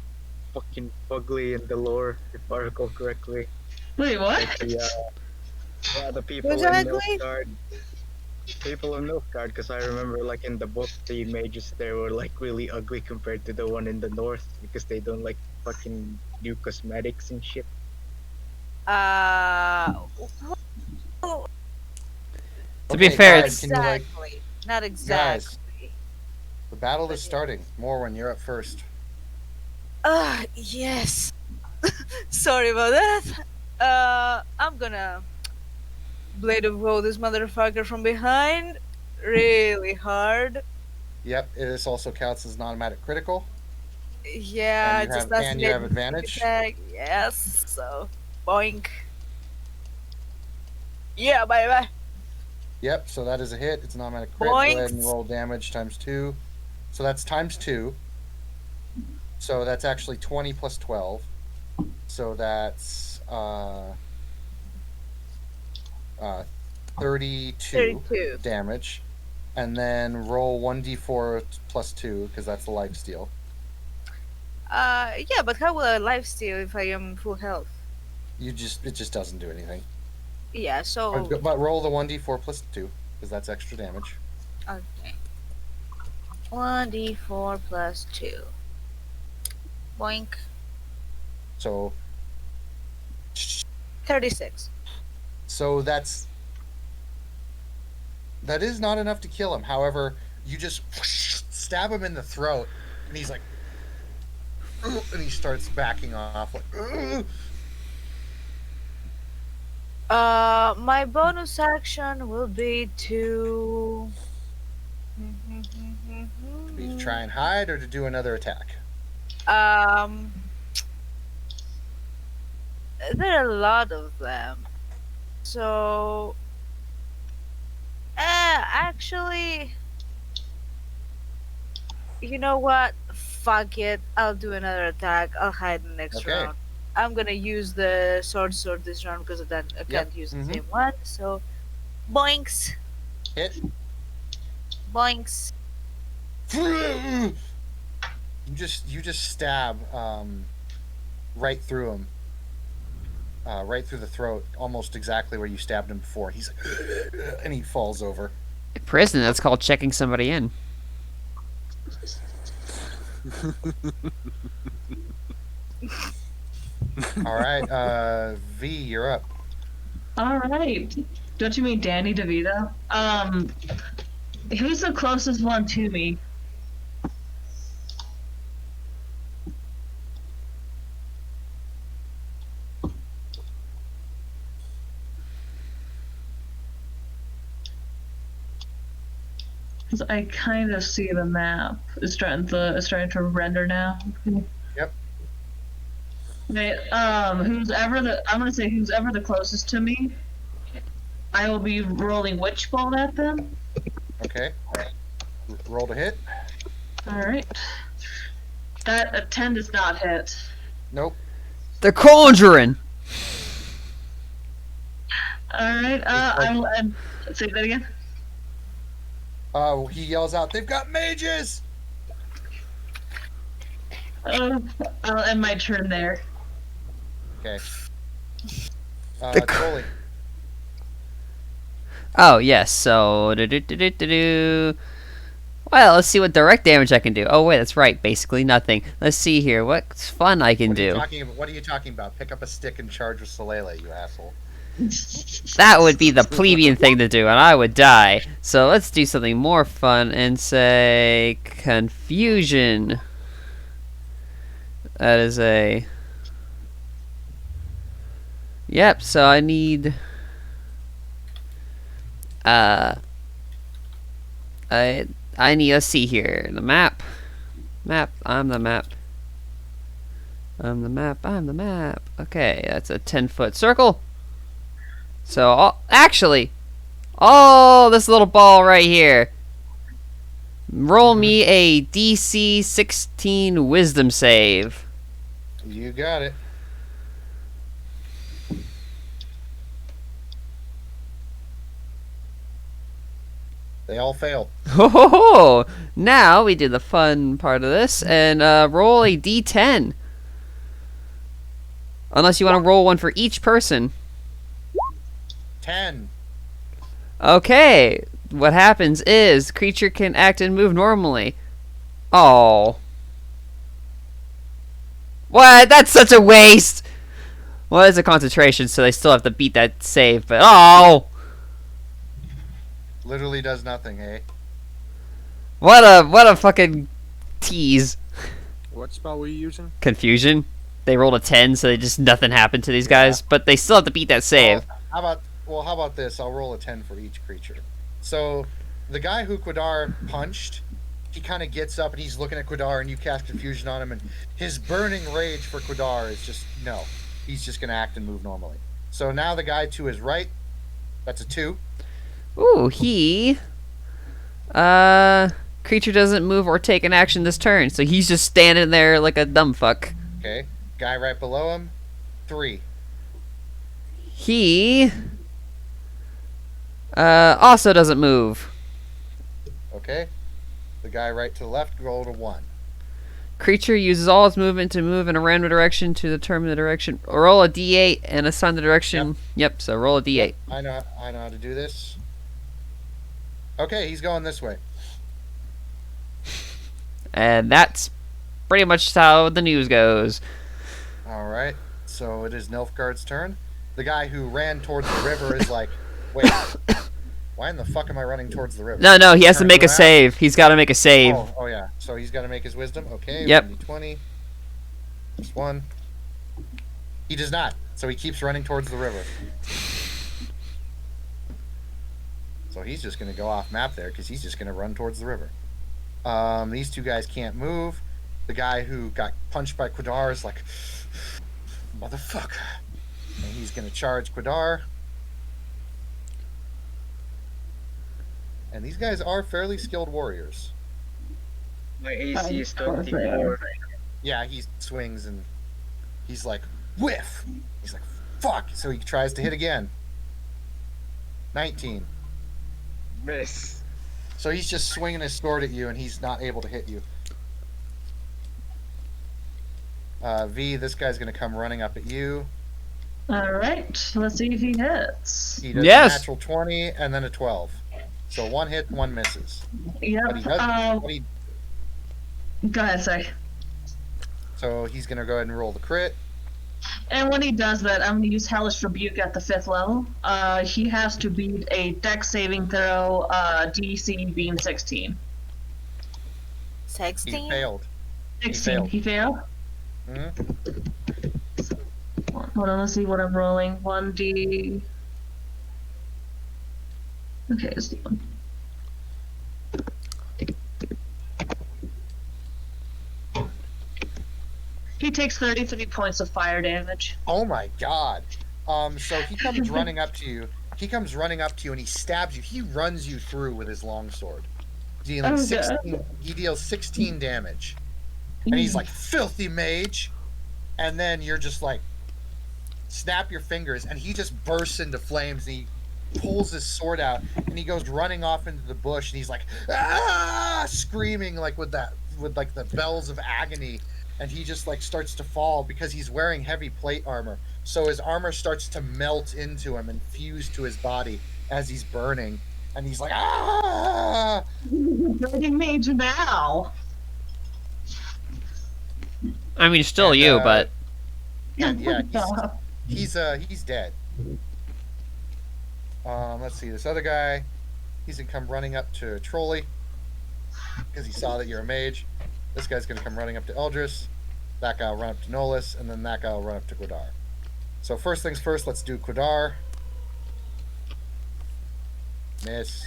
fucking ugly in the lore, if I recall correctly. Wait, what? Like the people Who's in ugly? Nilfgaard. People in Nilfgaard, because I remember, like, in the book, the mages there were, like, really ugly compared to the one in the north, because they don't, like, fucking do cosmetics and shit. To be Okay, fair, guys, it's can you, like- Exactly. Not exactly. The battle is starting. Morwen, you're up first. Yes. Sorry about that. I'm gonna blade of woe this motherfucker from behind really hard. Yep, this also counts as an automatic critical. Yeah, And you just have- and you have advantage? attack. Yes. So, boink. Yeah, bye. Yep, so that is a hit. It's an automatic crit. Go ahead and Points. roll damage times 2. So that's times 2. So that's actually 20 plus 12. So that's 32 32. damage, and then roll 1d4 plus 2 because that's the life steal. Yeah, but how will I lifesteal if I am full health? It just doesn't do anything. Yeah, so But roll the 1d4 plus 2 because that's extra damage. okay. 1d4 plus 2. Boink. So 36. that is not enough to kill him. However, you just stab him in the throat, and he's like, and he starts backing off like. My bonus action will be to To try and hide or to do another attack. There are a lot of them. So actually, you know what? Fuck it. I'll do another attack. I'll hide the next Okay. round. I'm gonna use the sword this round because then I can't use the same one. So, boinks, Hit. boinks. You just stab right through him. Right through the throat, almost exactly where you stabbed him before. He's like, and he falls over. In prison, that's called checking somebody in. All right, V, you're up. All right. Don't you mean Danny DeVito? Who's the closest one to me? Because I kind of see the map. It's starting to render now. Yep. Okay, who's ever the closest to me, I will be rolling Witch Bolt at them. Okay. Roll to hit. Alright. That a 10 does not hit. Nope. The Conjuring! Alright, I'll say that again. He yells out, "They've got mages!" Oh, I'll end my turn there. Okay. The Trolley. Oh, yes, so... Well, let's see what direct damage I can do. Oh, wait, that's right. Basically nothing. Let's see here. What's fun I can do? What are you talking about? Pick up a stick and charge with Solele, you asshole. That would be the plebeian thing to do, and I would die. So let's do something more fun and say... Confusion. That is a... Yep, so I need... I need, let's see here, the map. I'm the map. Okay, that's a 10-foot circle. So, actually, this little ball right here. Roll me a DC 16 wisdom save. You got it. They all failed. Oh, now we do the fun part of this and roll a D10. Unless you want to roll one for each person. 10. Okay, what happens is creature can act and move normally. Oh. What? That's such a waste. Well, it's a concentration, so they still have to beat that save, but oh. Literally does nothing, eh? What a fucking tease. What spell were you using? Confusion. They rolled a 10, so nothing happened to these guys, but they still have to beat that save. Well, how about this? I'll roll a 10 for each creature. So, the guy who Quadar punched, he kind of gets up and he's looking at Quadar, and you cast Confusion on him, and his burning rage for Quadar is just, no. He's just going to act and move normally. So now the guy to his right, that's a 2. Ooh, creature doesn't move or take an action this turn, so he's just standing there like a dumb fuck. Okay. Guy right below him, 3. He Also doesn't move. Okay. The guy right to the left rolled a 1. Creature uses all its movement to move in a random direction to determine the direction. Roll a d8 and assign the direction. Yep, so roll a d8. I know how to do this. Okay, he's going this way. And that's pretty much how the news goes. All right. So it is Nilfgaard's turn. The guy who ran towards the river is like, wait, why in the fuck am I running towards the river? No, he has to Turns make a around. save. He's got to make a save. Oh, yeah. So he's got to make his wisdom. Okay. Yep. 1d20. Just 1. He does not. So he keeps running towards the river. So he's just going to go off map there because he's just going to run towards the river. These two guys can't move. The guy who got punched by Quadar is like, motherfucker. And he's going to charge Quadar. And these guys are fairly skilled warriors. My AC is 24. Yeah, he swings and he's like, whiff! He's like, fuck! So he tries to hit again. 19. Miss. So he's just swinging his sword at you and he's not able to hit you. V, this guy's going to come running up at you. All right, let's see if he hits. He does Yes. a natural 20 and then a 12. So 1 hit, 1 misses. Yep. But he does. But he, Go ahead, sorry. so he's going to go ahead and roll the crit. And when he does that, I'm going to use Hellish Rebuke at the 5th level. He has to beat a Dex saving throw, DC being 16. 16? He failed. 16. He failed? Mhm. Hold on, let's see what I'm rolling. 1d. Okay, let's do one. He takes 33 points of fire damage. Oh my god. So he comes running up to you. He comes running up to you and he stabs you. He runs you through with his longsword. Dealing Oh, 16, he deals 16 damage. And he's like, filthy mage. And then you're just like, snap your fingers. And he just bursts into flames and he pulls his sword out and he goes running off into the bush and he's like, ah, screaming like with like the bells of agony. And he just like starts to fall because he's wearing heavy plate armor. So his armor starts to melt into him and fuse to his body as he's burning. And he's like, ah! Burning mage now. I mean, still And, you, but Yeah, he's dead. Let's see, this other guy, he's gonna come running up to Trolley because he saw that you're a mage. This guy's gonna come running up to Eldris. That guy will run up to Nolus, and then that guy will run up to Quadar. So first things first, let's do Quadar. Miss.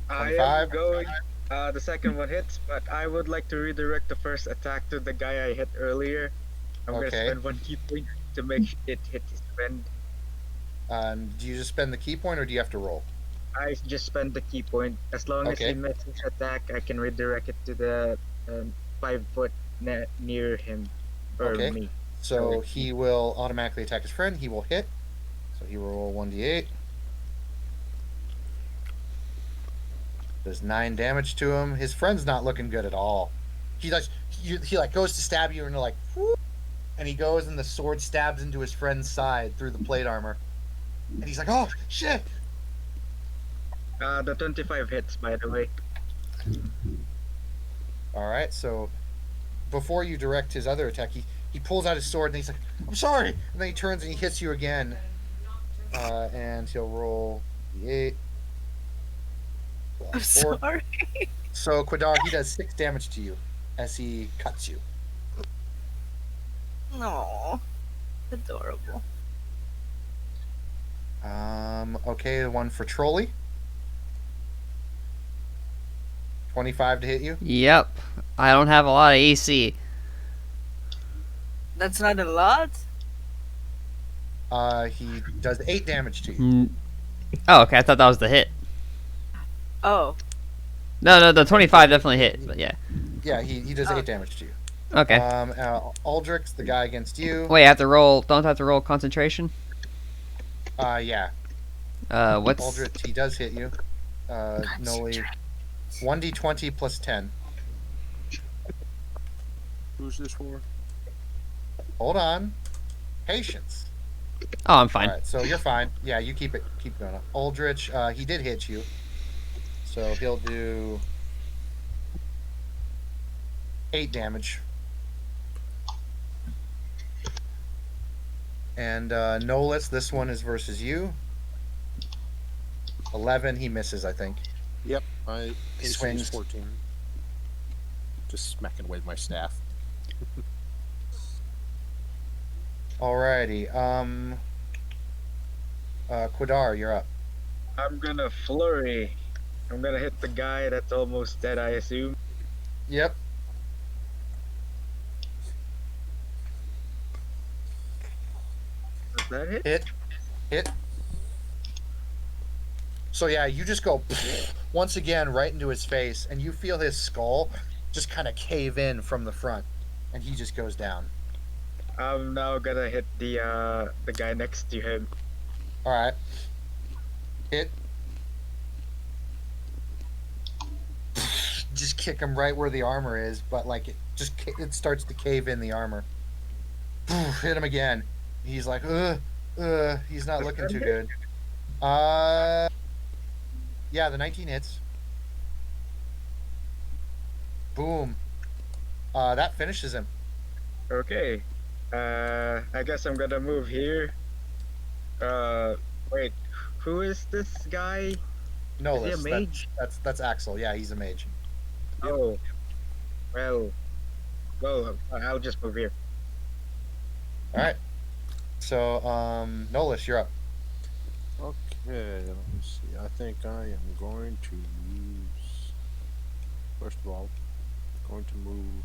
I 25. am going. The second one hits, but I would like to redirect the first attack to the guy I hit earlier. I'm gonna Okay. spend 1 key point to make it hit his friend. Do you just spend the key point, or do you have to roll? I just spend the key point. As long as Okay. he makes his attack, I can redirect it to the 5 foot near him or Okay. me. So he will automatically attack his friend. He will hit. So he will roll 1d8. Does 9 damage to him. His friend's not looking good at all. He like goes to stab you and you're like, whoop, and he goes and the sword stabs into his friend's side through the plate armor. And he's like, oh shit! The 25 hits, by the way. All right, so before you direct his other attack, he pulls out his sword and he's like, I'm sorry! And then he turns and he hits you again. And he'll roll the 8. I'm sorry. So Quadar, he does 6 damage to you as he cuts you. No. Adorable. Okay, the one for Trolley. 25 to hit you. yep. I don't have a lot of AC. That's not a lot? He does 8 damage to you. Mm. Oh, okay. I thought that was the hit. Oh. No, the 25 definitely hit. But yeah. Yeah, he does Oh. 8 damage to you. Okay. Aldrich, the guy against you. Wait, I have to roll. Don't I have to roll concentration? Yeah. What's Aldrich, he does hit you. Noli, 1d20 plus 10. Who's this for? Hold on. Patience. Oh, I'm fine. All right, so you're fine. Yeah, you keep going. Aldrich, he did hit you, so he'll do 8 damage. And Nolus, this one is versus you. 11, he misses, I think. Yep, I Swings. swings 14. Just smacking away with my staff. Alrighty. Quidar, you're up. I'm gonna flurry. I'm gonna hit the guy that's almost dead, I assume. Yep. Does that hit? Hit. So yeah, you just go once again right into his face, and you feel his skull just kind of cave in from the front, and he just goes down. I'm now gonna hit the guy next to him. All right. Hit. Just kick him right where the armor is, but like it starts to cave in the armor. Hit him again. He's like, he's not looking too good. Yeah, the 19 hits. Boom. That finishes him. Okay. I guess I'm gonna move here. Wait, who is this guy? Nolus. Is he a mage? That's Axel. Yeah, he's a mage. Oh, well, I'll just move here. All right. So, Nolus, you're up. Okay, let me see. I think I am going to use. First of all, going to move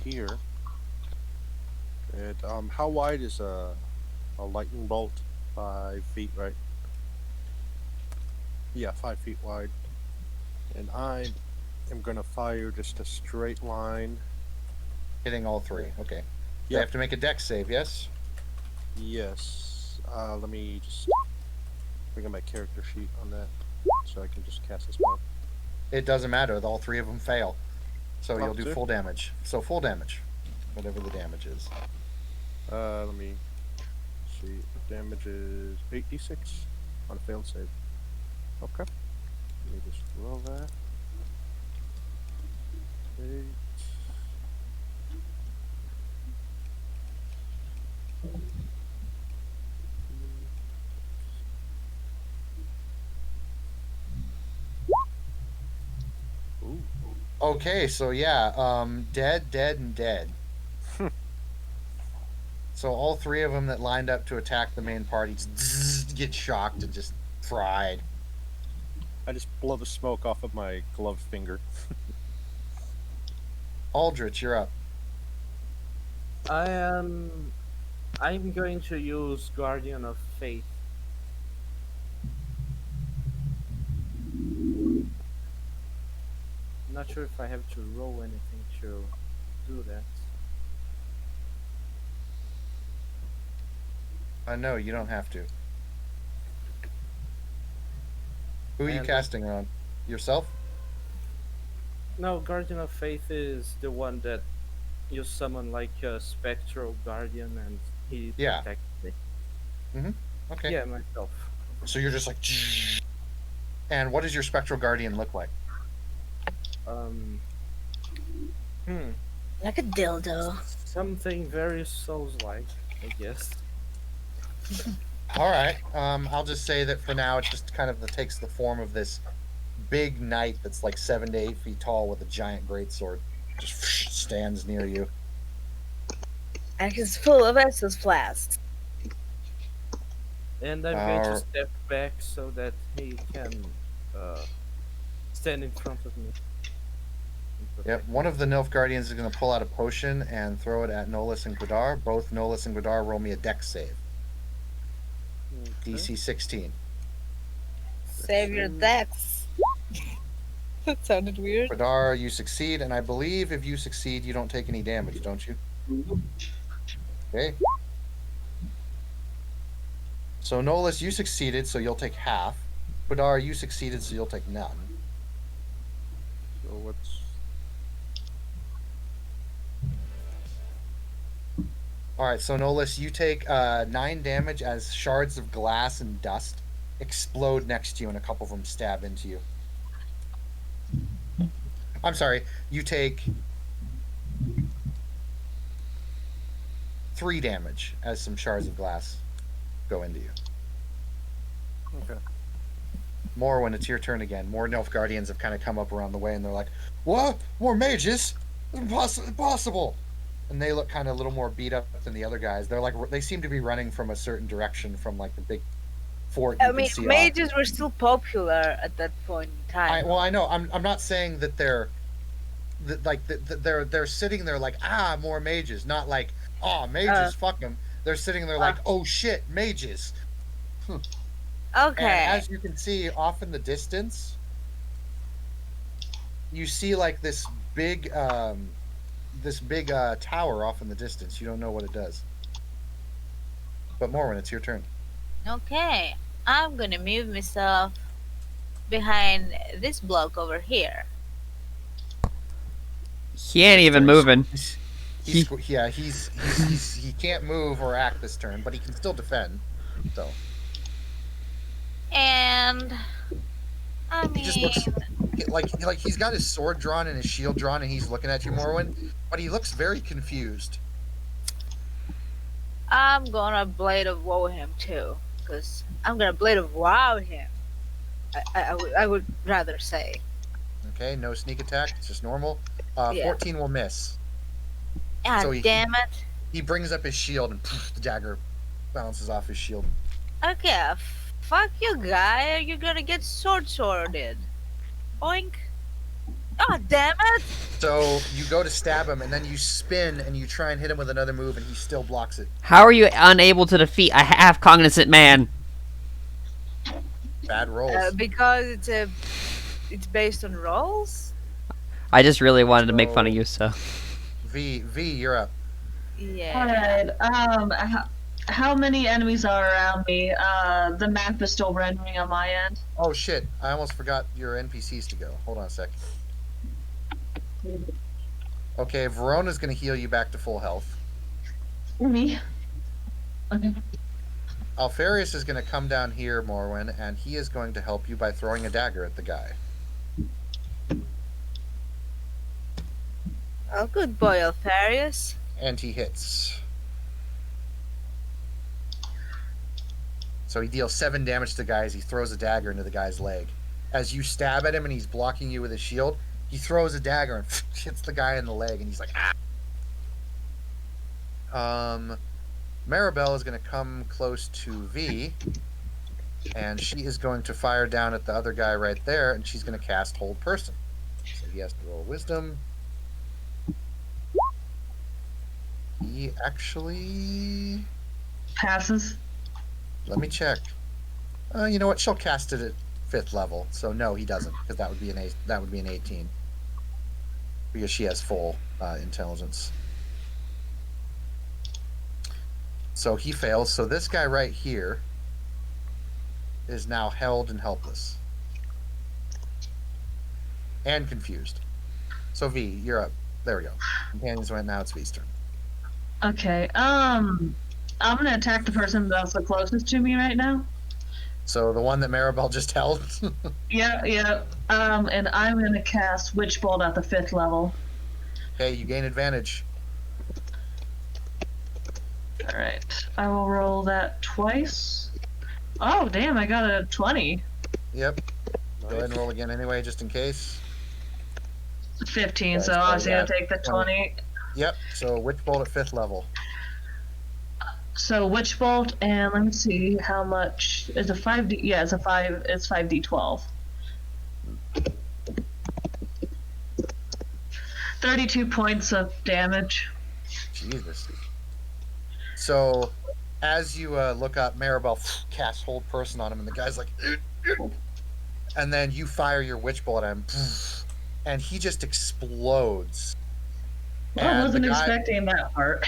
here. And how wide is a lightning bolt? 5 feet, right? Yeah, 5 feet wide. And I am gonna fire just a straight line. Hitting all 3. Okay. They Yep. have to make a dex save, yes? Yes. Let me just bring up my character sheet on that, so I can just cast a spell. It doesn't matter. All 3 of them fail. So you'll do see. full damage. So full damage. Whatever the damage is. Let me see. The damage is 8d6 on a failed save. Okay. Let me just roll that. 8. Ooh. Okay, so yeah, dead, and dead. So all 3 of them that lined up to attack the main party just get shocked and just fried. I just blow the smoke off of my gloved finger. Aldrich, you're up. I'm going to use Guardian of Faith. Not sure if I have to roll anything to do that. No, you don't have to. Who are you And- casting on? Yourself? No, Guardian of Faith is the one that you summon like a spectral guardian and he Yeah. protects me. Okay. Yeah, myself. So you're just like... And what does your spectral guardian look like? Like a dildo. Something very Souls-like, I guess. All right. I'll just say that for now, it just kind of takes the form of this big knight that's like 7 to 8 feet tall with a giant greatsword. Just stands near you. And he's full of Estus flasks. And I'm going to Uh, step back so that he can stand in front of me. and Yep. protect One me. of the Nilf Guardians is going to pull out a potion and throw it at Nolus and Gwadar. Both Nolus and Gwadar roll me a dex save. Okay. DC 16. Save your decks. That sounded weird. Gwadar, you succeed, and I believe if you succeed, you don't take any damage, don't you? Okay. So Nolus, you succeeded, so you'll take half. Badar, you succeeded, so you'll take none. So what's Alright, so Nolus, you take 9 damage as shards of glass and dust explode next to you and a couple of them stab into you. I'm sorry, you take 3 damage as some shards of glass go into you. okay? Morrowind, it's your turn again. More Nilfgaardians have kind of come up around the way and they're like, what? More mages? Impossible! And they look kind of a little more beat up than the other guys. They're like, they seem to be running from a certain direction from like the big fort you I can mean, see off. mages were still popular at that point in time. Well, I know. I'm not saying that they're they're sitting there like more mages, not like mages, fuck them. They're sitting there like oh shit, mages. Okay. And as you can see off in the distance, you see like this big tower off in the distance. You don't know what it does. But Morwen, it's your turn. Okay, I'm gonna move myself behind this block over here. He ain't even moving. He can't move or act this turn, but he can still defend. So And I he just looks mean, like he's got his sword drawn and his shield drawn, and he's looking at you, Morwen. But he looks very confused. I'm gonna Blade of Woe him too, because I'm gonna Blade of Wow him. I would rather say. Okay, no sneak attack. It's just normal. Yeah. 14 will miss. Ah, So he- damn it. He brings up his shield, and the dagger bounces off his shield. Okay, fuck you, guy. You're gonna get sworded. Oink. Oh, damn it. So you go to stab him, and then you spin, and you try and hit him with another move, and he still blocks it. How are you unable to defeat a half cognizant man? Bad rolls. Because it's based on rolls. I just really wanted to make fun of you, so. V, you're up. Yeah. Alright, how many enemies are around me? The map is still rendering on my end. Oh shit! I almost forgot your NPCs to go. Hold on a sec. Okay, Verona's gonna heal you back to full health. Me? Okay. Alfarius is gonna come down here, Morwen, and he is going to help you by throwing a dagger at the guy. Oh, good boy, Alfarius. And he hits. So he deals 7 damage to the guy as he throws a dagger into the guy's leg. As you stab at him and he's blocking you with his shield, he throws a dagger and hits the guy in the leg, and he's like, ah! Maribel is going to come close to V, and she is going to fire down at the other guy right there, and she's going to cast Hold Person. So he has to roll Wisdom. He actually... Passes. Let me check. You know what? She'll cast it at 5th level. So no, he doesn't, because that would be an 18. Because she has full intelligence. So he fails. So this guy right here is now held and helpless. And confused. So V, you're up. There we go. Companions went, now it's V's turn. Okay, I'm gonna attack the person that's the closest to me right now. So the one that Maribel just held? Yeah. And I'm gonna cast Witch Bolt at the 5th level. Okay, you gain advantage. Alright, I will roll that twice. Oh, damn, I got a 20. Yep. Go ahead and roll again anyway, just in case. 15, That's so obviously I'll probably take the 20. Yep, so Witch Bolt at 5th level. So Witch Bolt, and let me see how much is a 5d. Yeah, it's 5d12. 32 points of damage. Jesus. So, as you look up, Maribel casts Hold Person on him, and the guy's like, and then you fire your Witch Bolt at him, and he just explodes. I And wasn't the guy- expecting that part.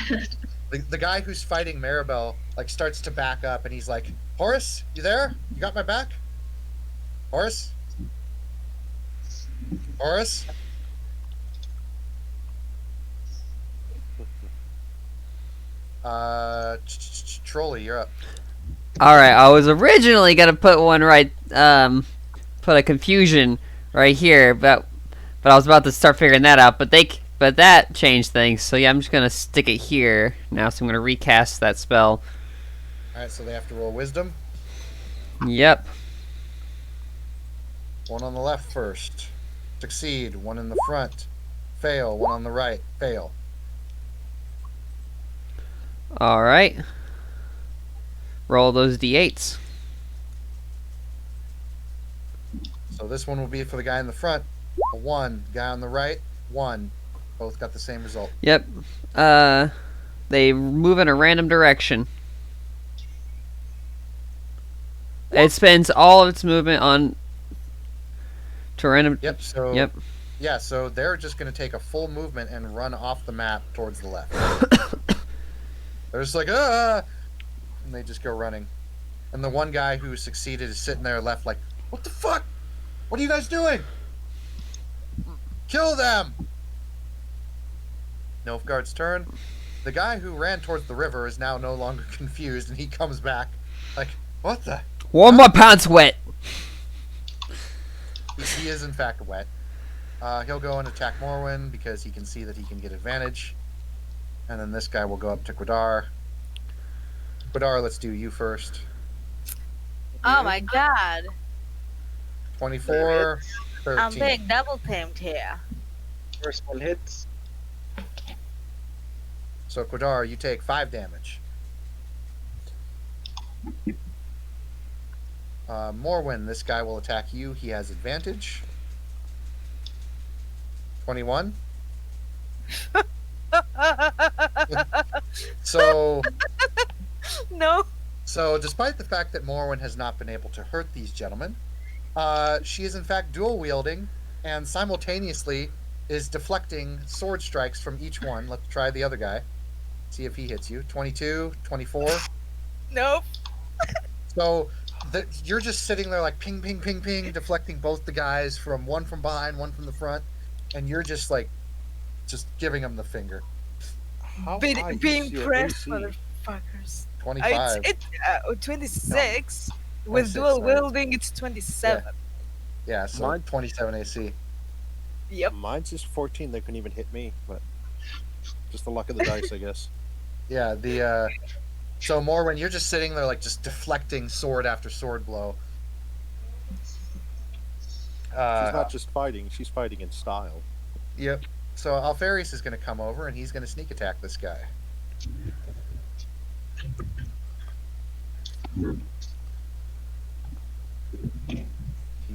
The guy who's fighting Maribel like starts to back up, and he's like, "Horace, you there? You got my back? Horace? Horace?" Trolley, you're up. All right, I was originally gonna put one right, put a confusion right here, but I was about to start figuring that out. But that changed things. So yeah, I'm just gonna stick it here now. So I'm gonna recast that spell. All right, so they have to roll wisdom. Yep. One on the left first. Succeed. One in the front. Fail. One on the right. Fail. All right. Roll those d8s. So this one will be for the guy in the front. A 1. Guy on the right. 1. Both got the same result. Yep. They move in a random direction. It spends all of its movement on to random. Yep. So. Yep. Yeah. So they're just going to take a full movement and run off the map towards the left. They're just like and they just go running. And the one guy who succeeded is sitting there left like, "What the fuck? What are you guys doing? Kill them!" Nilfgaard's turn. The guy who ran towards the river is now no longer confused, and he comes back like, "What the?" Why are my pants wet? He is in fact wet. He'll go and attack Morwen because he can see that he can get advantage. And then this guy will go up to Quidar. Quidar, let's do you first. Oh my god. 24, I'm 13. being double teamed here. First one hits. So Quidar, you take 5 damage. Morwen, this guy will attack you. He has advantage. 21. So No. So, despite the fact that Morwen has not been able to hurt these gentlemen, she is in fact dual wielding and simultaneously is deflecting sword strikes from each one. Let's try the other guy. See if he hits you. 22, 24. Nope. So, you're just sitting there like ping, ping, ping, ping, deflecting both the guys from one from behind, one from the front, and you're just like, just giving them the finger. How Be high is your impressed, AC? motherfuckers. 25. It's 26. With 26, dual sorry. wielding, it's 27. Yeah, so Mine- 27 AC. Yep. Mine's just 14. They couldn't even hit me, but just the luck of the dice, I guess. Yeah, so Morwen, you're just sitting there like just deflecting sword after sword blow. She's not just fighting; she's fighting in style. Yep. So Alfarius is going to come over and he's going to sneak attack this guy. He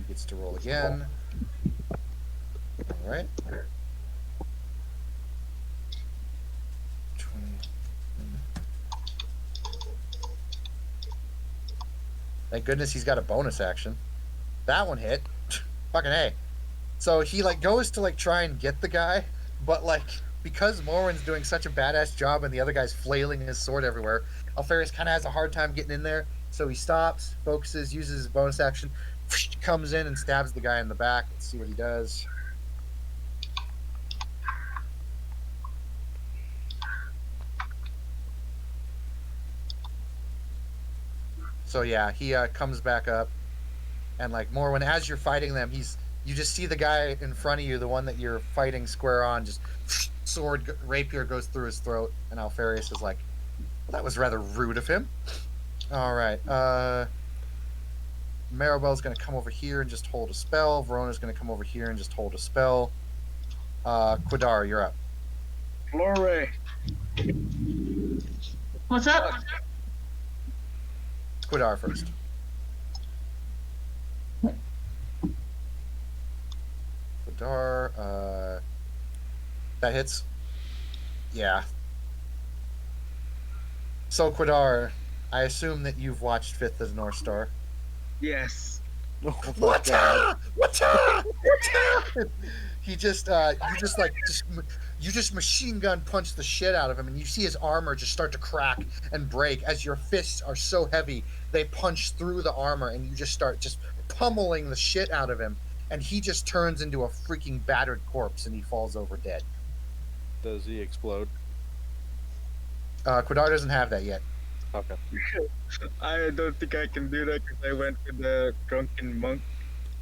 gets to roll again. All right. 20. Thank goodness he's got a bonus action. That one hit. Fucking A. So he like goes to like try and get the guy, but like because Morwen's doing such a badass job and the other guy's flailing his sword everywhere, Alfarius kind of has a hard time getting in there. So he stops, focuses, uses his bonus action, comes in and stabs the guy in the back. Let's see what he does. So yeah, he comes back up, and like Morwen, as you're fighting them, you just see the guy in front of you, the one that you're fighting square on, just sword rapier goes through his throat, and Alfarius is like, well, that was rather rude of him. All right, Maribel's going to come over here and just hold a spell. Verona's going to come over here and just hold a spell. Quidar, you're up. Glory. What's up? Quidar first. Quidar, that hits. Yeah. So Quidar, I assume that you've watched Fifth of the North Star. Yes. Oh my god. Wata! Wata! He just you just machine gun punch the shit out of him, and you see his armor just start to crack and break as your fists are so heavy they punch through the armor, and you just start just pummeling the shit out of him, and he just turns into a freaking battered corpse and he falls over dead. Does he explode? Quadar doesn't have that yet. Okay. I don't think I can do that because I went with the drunken monk.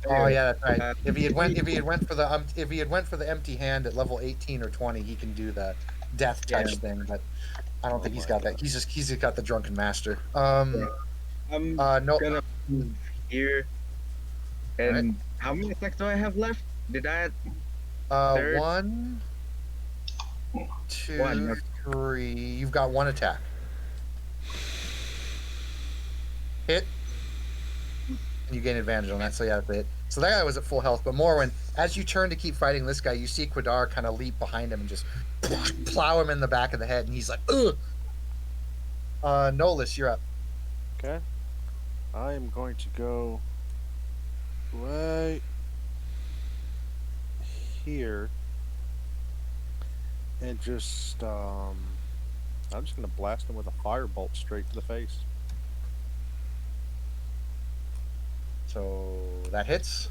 Oh yeah, that's right. Uh, If he had went for the empty hand at level 18 or 20, he can do the death touch Yeah. thing, but I don't Oh think he's my got that. God. He's just got the drunken master. I'm No, gonna move here. And how many attacks do I have left? Did I? third. 1, 2, One, okay. 3. You've got one attack. Hit. And you gain advantage on that, so yeah, that's a hit. So that guy was at full health, but Morwen, as you turn to keep fighting this guy, you see Quadar kind of leap behind him and just plow him in the back of the head, and he's like, ugh. Nolus, you're up. Okay. I am going to go right here and just I'm just gonna blast him with a firebolt straight to the face. So that hits.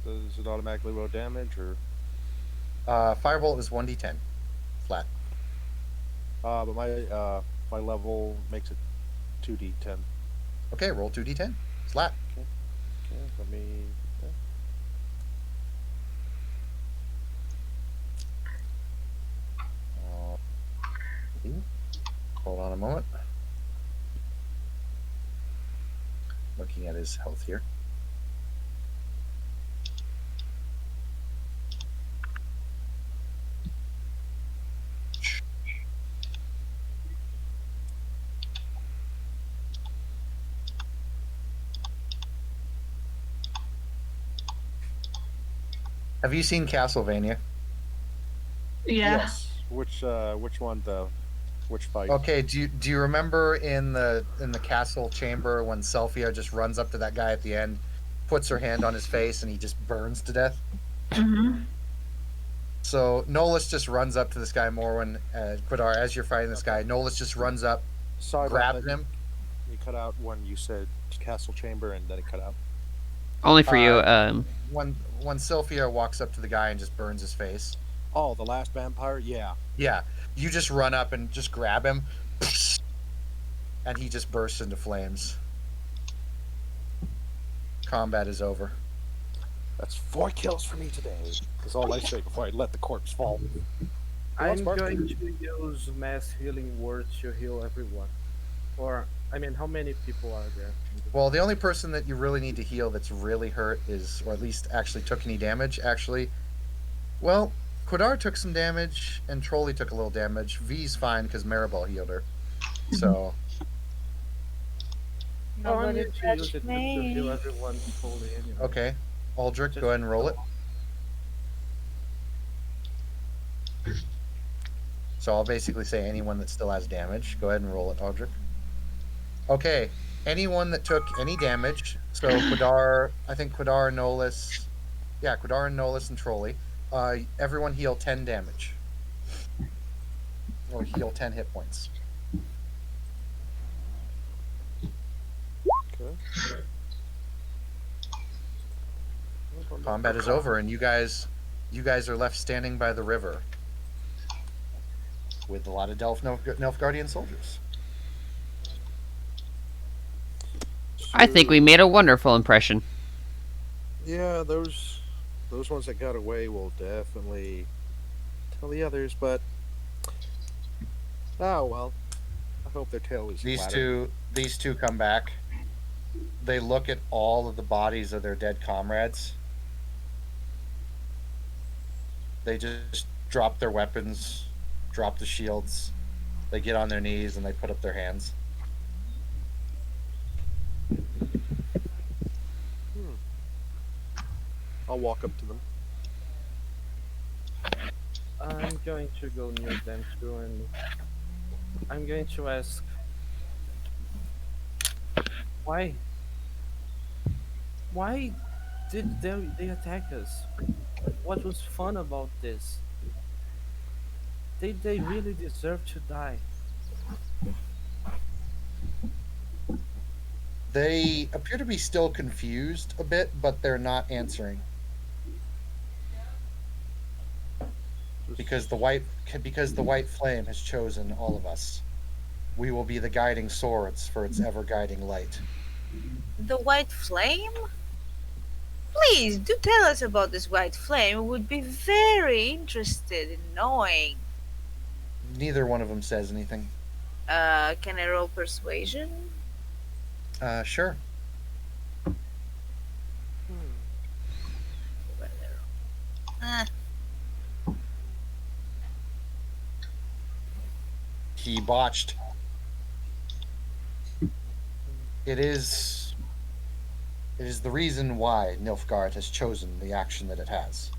Does it automatically roll damage or Firebolt is 1d10 flat. but my level makes it 2d10. Okay, roll 2d10 flat. Okay, let me Hold on a moment. Looking at his health here. Have you seen Castlevania? Yeah. Yes. Which one though? Which fight? Okay, do you remember in the castle chamber when Selphia just runs up to that guy at the end, puts her hand on his face, and he just burns to death? Mm-hmm. So Nolus just runs up to this guy, Morwen, Quadar, as you're fighting this guy. Nolus just runs up, Sorry about grabs that. him. You cut out when you said castle chamber, and then it cut out. Only for you. When Sylphia walks up to the guy and just burns his face. Oh, the last vampire. Yeah. Yeah, you just run up and just grab him, and he just bursts into flames. Combat is over. That's 4 kills for me today. That's all I say before I let the corpse fall. I'm Sparky? going to use mass healing words to heal everyone. Or, I mean, how many people are there? Well, the only person that you really need to heal that's really hurt is, or at least actually took any damage, well, Quadar took some damage, and Trolley took a little damage. V's fine because Maribel healed her. So, Oh, I'm Nobody going to touch use it to me. heal everyone fully anyway. okay. Aldrich, go ahead and roll it. So I'll basically say anyone that still has damage. Go ahead and roll it, Aldrich. Okay. Anyone that took any damage, so Quadar, I think Quadar, Nolus, Quadar and Nolus and Trolley, everyone heal 10 damage. Or heal 10 hit points. Okay. Combat is over, and you guys are left standing by the river with a lot of Nilfgaardian soldiers. I think we made a wonderful impression. Yeah, those ones that got away will definitely tell the others, but oh well. I hope their tail is These flattered. two come back. They look at all of the bodies of their dead comrades. They just drop their weapons, drop the shields. They get on their knees and they put up their hands. I'll walk up to them. I'm going to go near them too, and I'm going to ask, Why? Why did they attack us? What was fun about this? They really deserve to die. They appear to be still confused a bit, but they're not answering because the white flame has chosen all of us. We will be the guiding swords for its ever guiding light. The white flame? Please do tell us about this white flame. We would be very interested in knowing. Neither one of them says anything. Can I roll persuasion? Sure. Ah, He botched. It is the reason why Nilfgaard has chosen the action that it has.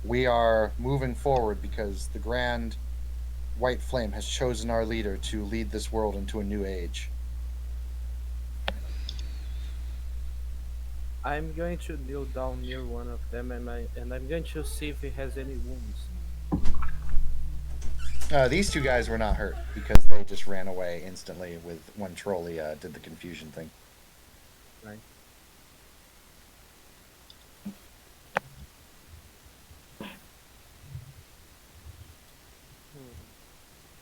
We are moving forward because the Grand White Flame has chosen our leader to lead this world into a new age. I'm going to kneel down near one of them and I'm going to see if he has any wounds. These two guys were not hurt because they just ran away instantly with when Trolley did the confusion thing. Right.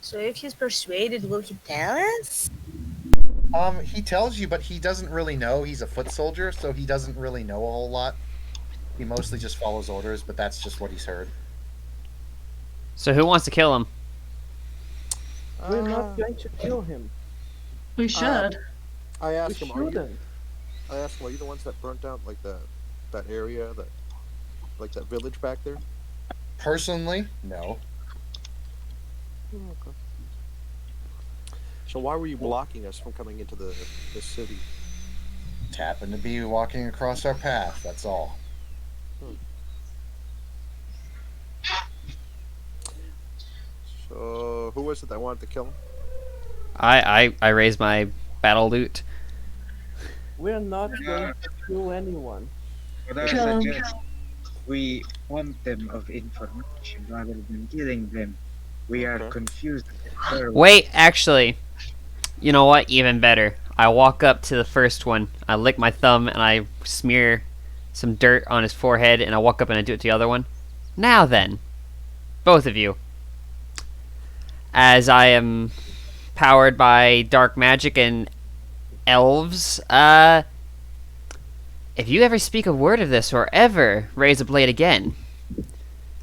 so if he's persuaded, will he tell us? He tells you, but he doesn't really know. He's a foot soldier, so he doesn't really know a whole lot. He mostly just follows orders, but that's just what he's heard. So who wants to kill him? We're not going to kill him. We should. I We asked him, shouldn't. are you the ones that burnt down like that area, like that village back there? Personally, no. Okay. So why were you blocking us from coming into the city? Just happened to be walking across our path, that's all. So who was it that wanted to kill him? I raise my battle loot. We're not going to kill anyone. What I Kill 'em. suggest, we want them of information rather than killing them. We are Okay. confused. Sir, Wait, actually, you know what? Even better. I walk up to the first one. I lick my thumb and I smear some dirt on his forehead, and I walk up and I do it to the other one. Now then, both of you, as I am powered by dark magic and elves, if you ever speak a word of this or ever raise a blade again,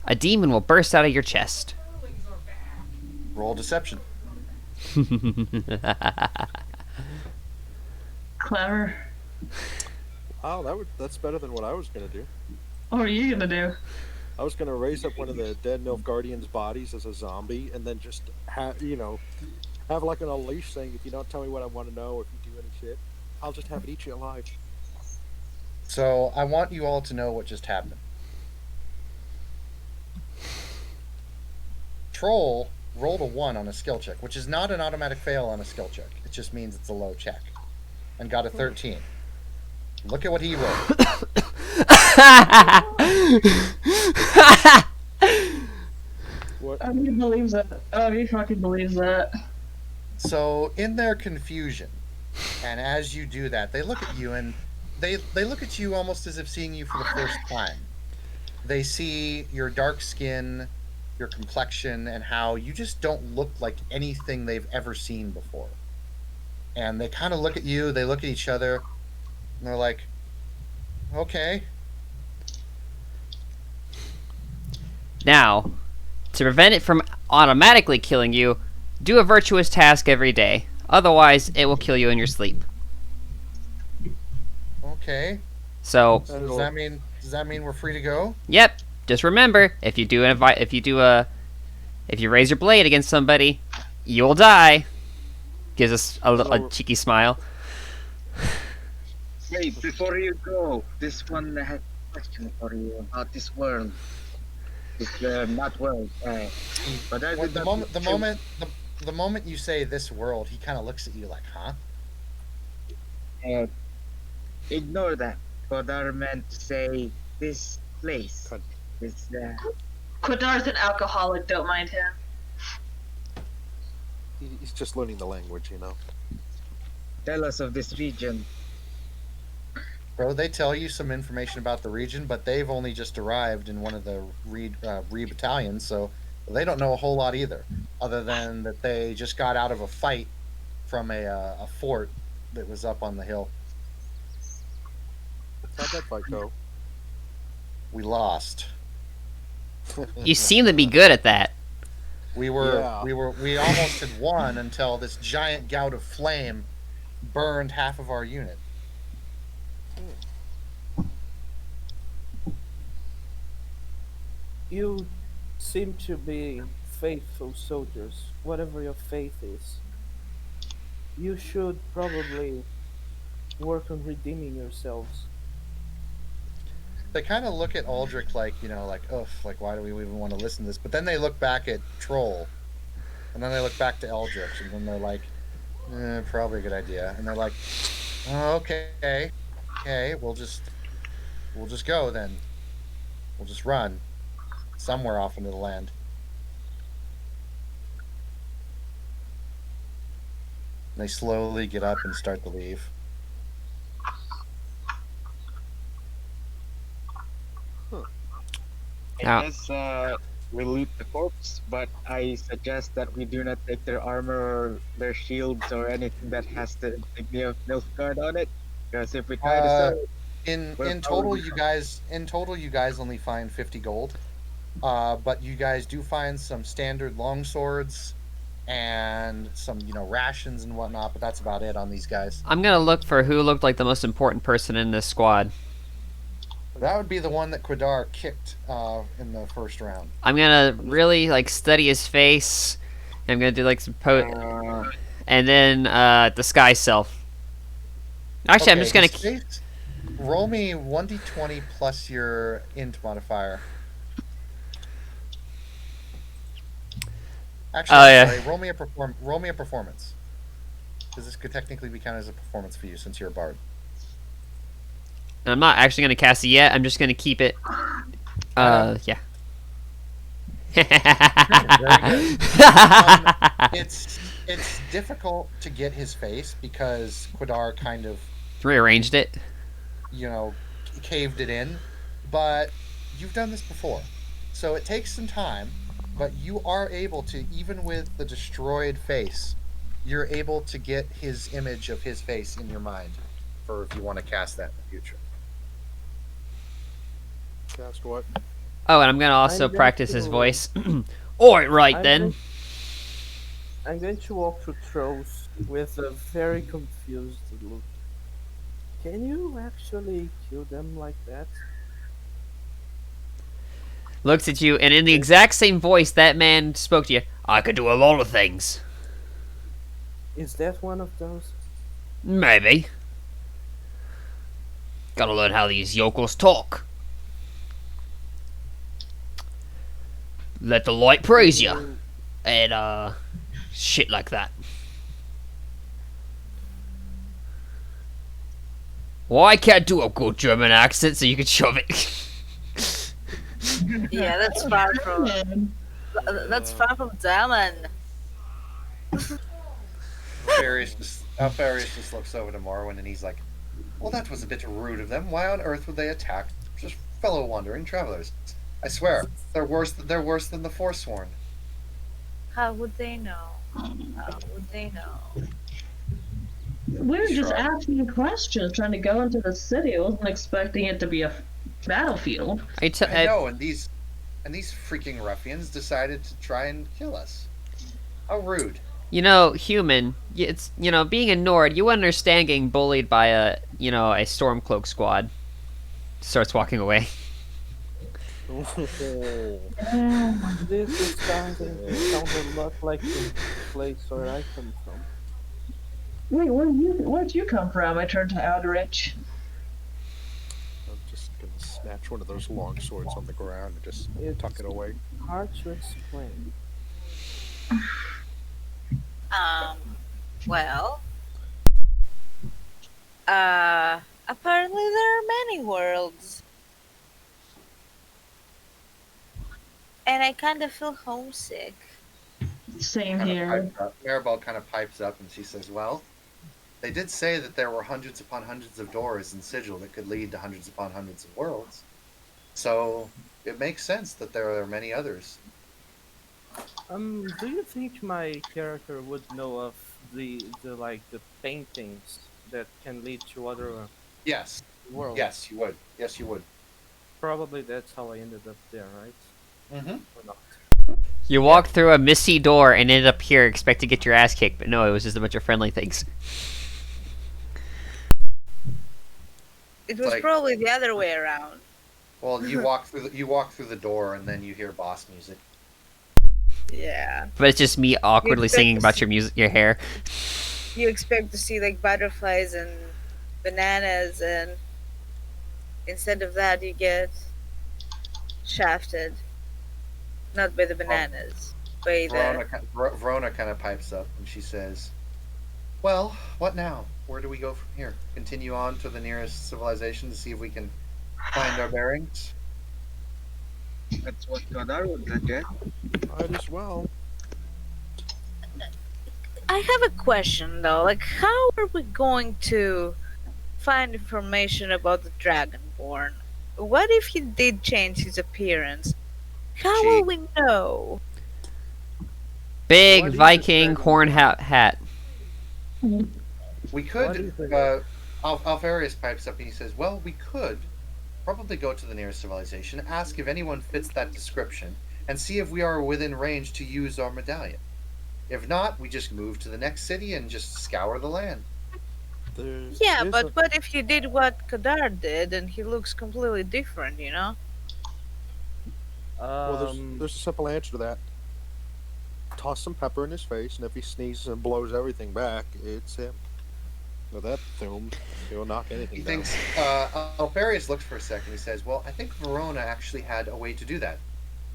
a demon will burst out of your chest. Roll deception. Clever. Oh, that's better than what I was gonna do. What are you gonna do? I was gonna raise up one of the dead Nilfgaardian's bodies as a zombie, and then just have like an unleash saying, if you don't tell me what I want to know, or if you do any shit, I'll just have it eat you alive. So I want you all to know what just happened. Troll rolled a 1 on a skill check, which is not an automatic fail on a skill check. It just means it's a low check. And got a 13. Look at what he rolled. What? He believes that. Oh, he fucking believes that. So in their confusion, and as you do that, they look at you and they look at you almost as if seeing you for the first time. They see your dark skin, your complexion, and how you just don't look like anything they've ever seen before. And they kind of look at you, they look at each other, and they're like, okay. Now, to prevent it from automatically killing you, do a virtuous task every day. Otherwise, it will kill you in your sleep. Okay. So, So does that mean we're free to go? yep. Just remember, if you raise your blade against somebody, you will die. Gives us a cheeky smile. Wait, before you go, this one has a question for you about this world. This not world. But I Well, did the not moment you say this world, he kind of looks at you like, huh? Ignore that. Kodar meant to say this place. Con- This Quadar's an alcoholic, don't mind him. He's just learning the language, you know. tell us of this region. Bro, they tell you some information about the region, but they've only just arrived in one of the Reed battalions, so they don't know a whole lot either, other than that they just got out of a fight from a fort that was up on the hill. How'd that fight go? We lost. You seem to be good at that. We Yeah. almost had won until this giant gout of flame burned half of our unit. You seem to be faithful soldiers, whatever your faith is. You should probably work on redeeming yourselves. They kind of look at Aldrich like, like, ugh, like, why do we even want to listen to this? But then they look back at Troll, and then they look back to Eldritch, and then they're like, probably a good idea. And they're like, oh, okay, we'll just go then. We'll just run somewhere off into the land. And they slowly get up and start to leave. Now- I guess we loot the corpse, but I suggest that we do not take their armor or their shields or anything that has the insignia of Nilfgaard on it. Because if we try to sell it, In We're total, probably you guys only find 50 gold. But you guys do find some standard long swords and some, rations and whatnot. But that's about it on these guys. I'm gonna look for who looked like the most important person in this squad. That would be the one that Quidar kicked in the first round. I'm gonna really like study his face. I'm gonna do like some and then disguise self. Actually, I'm Okay, just gonna. his face- roll me 1d20 plus your int modifier. Actually, Oh, I'm yeah. sorry, roll me a performance. Because this could technically be counted as a performance for you since you're a bard. I'm not actually gonna cast it yet. I'm just gonna keep it. Yeah. It's difficult to get his face because Quidar kind of, Rearranged it. caved it in, but you've done this before. So it takes some time, but you are able to, even with the destroyed face, you're able to get his image of his face in your mind for if you want to cast that in the future. Cast what? Oh, and I'm gonna also I'm going practice his to- voice. Alright, right I'm then. going- I'm going to walk through Trolls with a very confused look. Can you actually kill them like that? Looks at you, and in the exact same voice that man spoke to you. I could do a lot of things. Is that one of those? Maybe. Gotta learn how these yokels talk. Let the light praise you. And, shit like that. Well, I can't do a good German accent, so you can shove it. Yeah, that's far from German. Alfarius just looks over to Morwen and he's like, well, that was a bit rude of them. Why on earth would they attack just fellow wandering travelers? I swear, they're worse than the Forsworn. How would they know? How would they know? We were just Sure. asking questions, trying to go into the city. I wasn't expecting it to be a battlefield. I know, and these freaking ruffians decided to try and kill us. How rude. Human, it's, being a Nord, you understand getting bullied by a Stormcloak squad. Starts walking away. This is sound a lot like the place where I come from. Wait, where'd you come from? I turned to Aldrich. I'm just gonna snatch one of those long swords on the ground and just It's tuck it away. hard to explain. Well, Apparently there are many worlds, and I kind of feel homesick. Same Kind of here. pipes up. Maribel kind of pipes up and she says, "Well, they did say that there were hundreds upon hundreds of doors in Sigil that could lead to hundreds upon hundreds of worlds. So it makes sense that there are many others." Do you think my character would know of the paintings that can lead to other Yes. worlds? Yes, you would. Yes, you would. Probably that's how I ended up there, right? Mm-hmm. Or not? You walked through a misty door and ended up here, expect to get your ass kicked, but no, it was just a bunch of friendly things. It was Like- probably the other way around. Well, you walk through the door and then you hear boss music. Yeah. But it's just me awkwardly expect singing to about see- your music, your hair. You expect to see like butterflies and bananas, and instead of that, you get shafted. Not by the bananas, by the. Verona kind of pipes up and she says, "Well, what now? Where do we go from here? Continue on to the nearest civilization to see if we can find our bearings?" That's what Godar would suggest. Might as well. I have a question though. Like, how are we going to find information about the Dragonborn? What if he did change his appearance? How will we know? Big What is Viking it, horn hat. We What could. is it? Alfarius pipes up and he says, "Well, we could probably go to the nearest civilization, ask if anyone fits that description, and see if we are within range to use our medallion. If not, we just move to the next city and just scour the land." There Yeah, is but a- what if he did what Kadar did and he looks completely different, you know? well, there's a simple answer to that. Toss some pepper in his face, and if he sneezes and blows everything back, it's him. With that boom, he'll knock anything He down. thinks. Alfarius looks for a second. He says, "Well, I think Verona actually had a way to do that,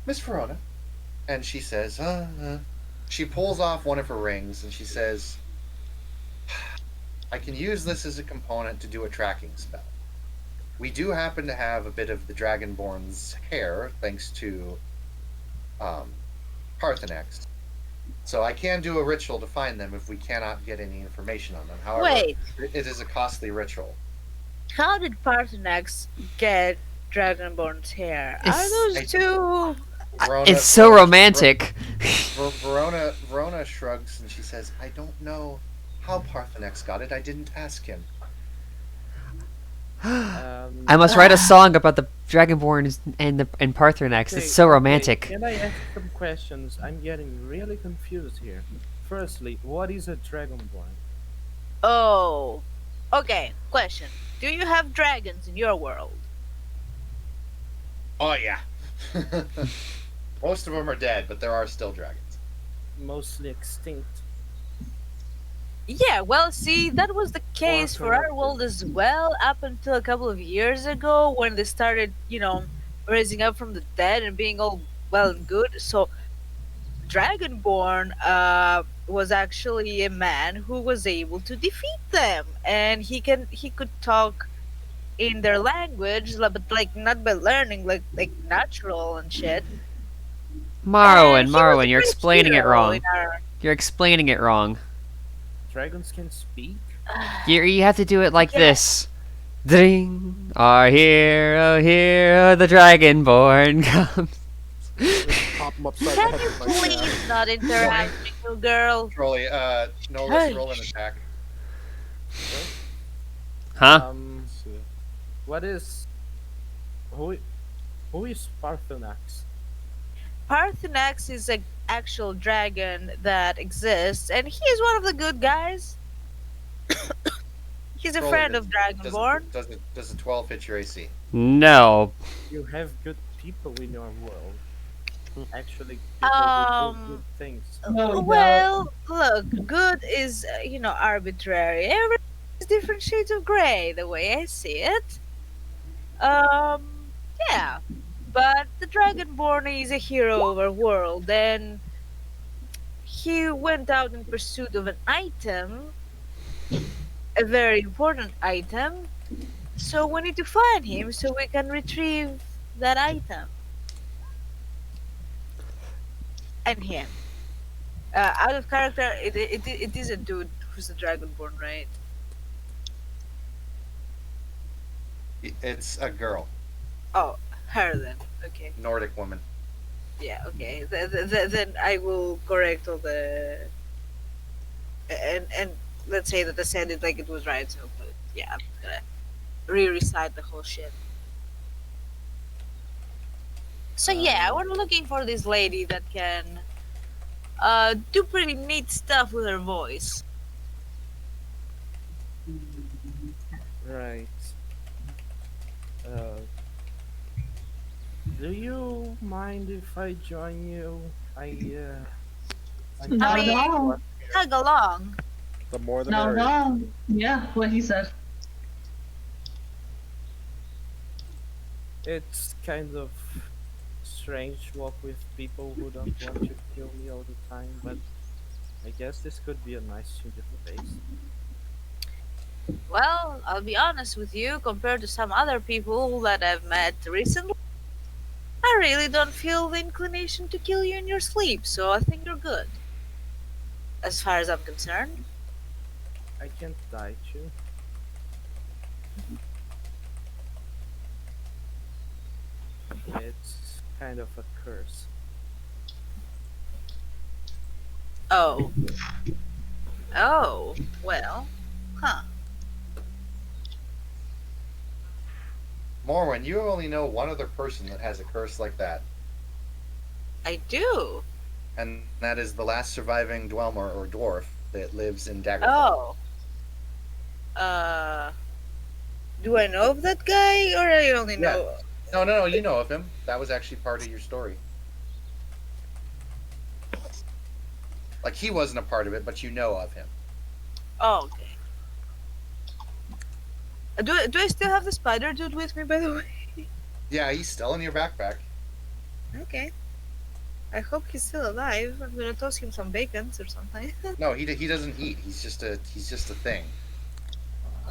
Miss Verona." And she says, She pulls off one of her rings and she says, "I can use this as a component to do a tracking spell. We do happen to have a bit of the Dragonborn's hair, thanks to Parthenax. So I can do a ritual to find them if we cannot get any information on them. However, Wait, it is a costly ritual." how did Parthenax get Dragonborn's hair? Are It's- those two? Verona- It's so romantic. Verona shrugs and she says, "I don't know how Parthenax got it. I didn't ask him." I must write a song about the Dragonborn and Parthenax. It's so romantic. Can I ask some questions? I'm getting really confused here. Firstly, what is a dragonborn? Oh. Okay, question. Do you have dragons in your world? Oh yeah. Most of them are dead, but there are still dragons. Mostly extinct. Yeah, well, see, that was the case for our corrupted. world as well, up until a couple of years ago when they started, raising up from the dead and being all well and good. So, Dragonborn was actually a man who was able to defeat them, and he could talk in their language, but like not by learning, like natural and shit. And he was a Marwin, you're great explaining it hero wrong. in our- You're explaining it wrong. Dragons can speak? You have to do it like Yeah. this. Ding! Our hero, the Dragonborn comes. Just pop him upside the Can head you with my staff. please not interrupt me, you girl? Rolly, no, let's roll an attack. Huh? It's, What is... Who is Parthenax? Parthenax is an actual dragon that exists, and he is one of the good guys. He's a Roll friend it. of Dragonborn. Does a 12 hit your AC? No. You have good people in your world. Actually, people who do good things. No, we don't. Well, look, good is, arbitrary. Everyone has different shades of gray, the way I see it. Yeah. But the Dragonborn is a hero of our world, and he went out in pursuit of an item a very important item. So we need to find him so we can retrieve that item. And him. Out of character, it is a dude who's a dragonborn, right? It's a girl, Oh, her then. Okay. Nordic woman. Yeah, okay. Then I will correct all the. And let's say that I said it like it was right, so, but yeah, I'm gonna re-recite the whole shit. So yeah, we're looking for this lady that can do pretty neat stuff with her voice. Right. Uh, do you mind if I join you? I Not mean- at all. Tag along. The more the Not at merrier. all. Yeah, what he said. It's kind of strange to walk with people who don't want to kill me all the time, but I guess this could be a nice change of pace. Well, I'll be honest with you, compared to some other people that I've met recently, I really don't feel the inclination to kill you in your sleep, so I think you're good. As far as I'm concerned. I can't die too. It's kind of a curse. Oh. Oh, well. Huh. Morwen, you only know one other person that has a curse like that, I do. and that is the last surviving Dwemer or dwarf that lives in Daggerfall. Oh. Do I know of that guy, or I only know? No, you know of him. That was actually part of your story. Like, he wasn't a part of it, but you know of him. Oh, okay. Do I still have the spider dude with me, by the way? Yeah, he's still in your backpack. Okay. I hope he's still alive. I'm gonna toss him some bacons or something. No, he doesn't eat. He's just a thing.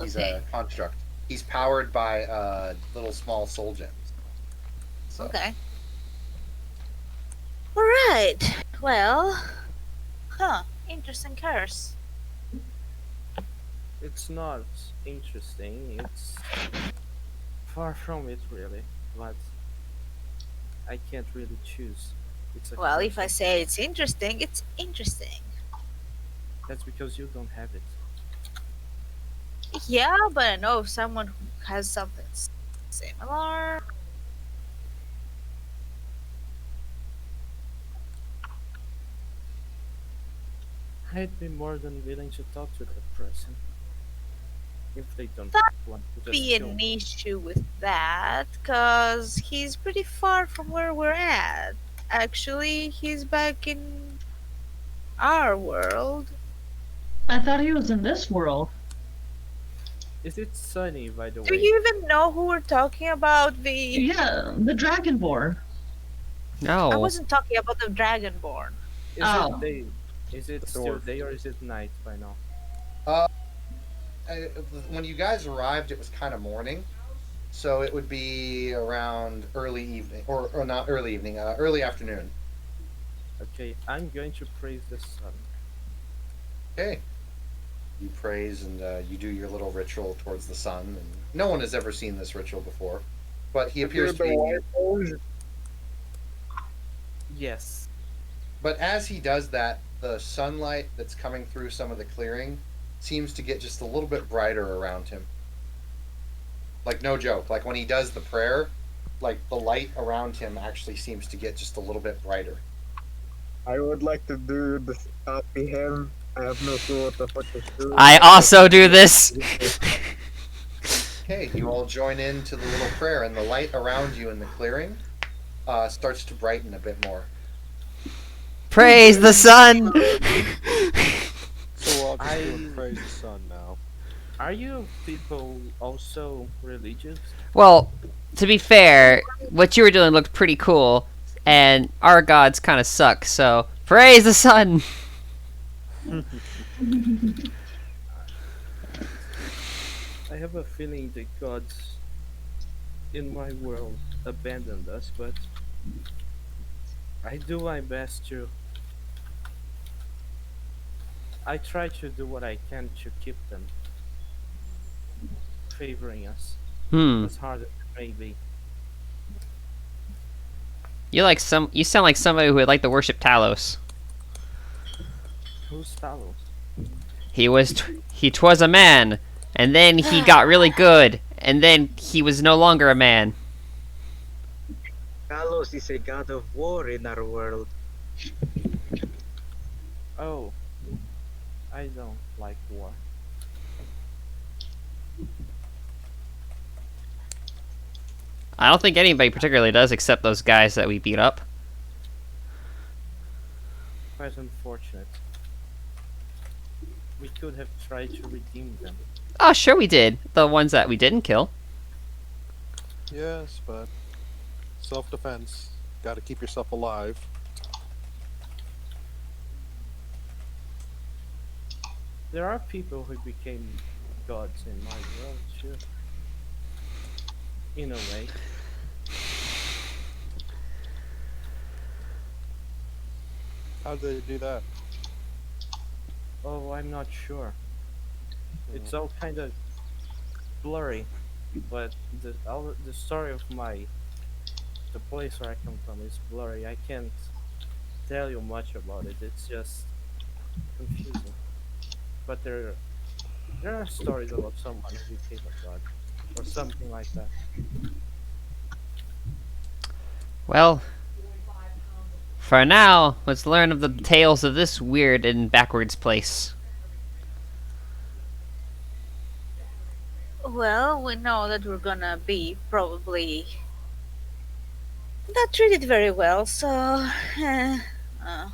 He's Okay. a construct. He's powered by little small soul gems. So, Okay. Alright. Well. Huh. Interesting curse. It's not interesting, it's far from it really, but I can't really choose. It's a Well, if I curse. say it's interesting, That's because you don't have it. Yeah, but I know of someone who has something similar. I'd be more than willing to talk to that person. If they don't That want to just Be kill an me. issue with that, cause he's pretty far from where we're at. Actually, he's back in our world. I thought he was in this world. Is it sunny, by the Do way? you even know who we're talking about? Yeah, the Dragonborn. I No. wasn't talking about the Dragonborn. Is Oh. it day? Is it The still dwarf. day or is it night by now? when you guys arrived, it was kind of morning, so it would be around early evening, or not early evening, early afternoon. Okay, I'm going to praise the sun. Okay. You praise and you do your little ritual towards the sun, and no one has ever seen this ritual before, but he appears to be. Yes. But as he does that, the sunlight that's coming through some of the clearing seems to get just a little bit brighter around him. Like, no joke. Like, when he does the prayer, like, the light around him actually seems to get just a little bit brighter. I would like to do the copy him. I have no clue what the fuck to do. I also do this. Okay, you all join in to the little prayer, and the light around you in the clearing starts to brighten a bit more. Praise the sun. So we're all just doing I- praise the sun now. Are you people also religious? Well, to be fair, what you were doing looked pretty cool, and our gods kind of suck. So praise the sun. have a feeling the gods in my world abandoned us, but I do my best to. I try to do what I can to keep them favoring us Hmm. as hard as it may be. You sound like somebody who would like to worship Talos. Who's Talos? He twas a man, and then he got really good, and then he was no longer a man. Talos is a god of war in our world. Oh, I don't like war. I don't think anybody particularly does, except those guys that we beat up. Quite unfortunate. We could have tried to redeem them. Oh, sure we did. The ones that we didn't kill. Yes, but self-defense. Got to keep yourself alive. There are people who became gods in my world too. In a way. How do they do that? Oh, I'm not sure. It's all kind of blurry, but the story of the place where I come from is blurry. I can't tell you much about it. It's just confusing. But there are stories about someone who became a god or something like that. Well, for now, let's learn of the tales of this weird and backwards place. Well, we know that we're gonna be probably not treated very well, so. Uh,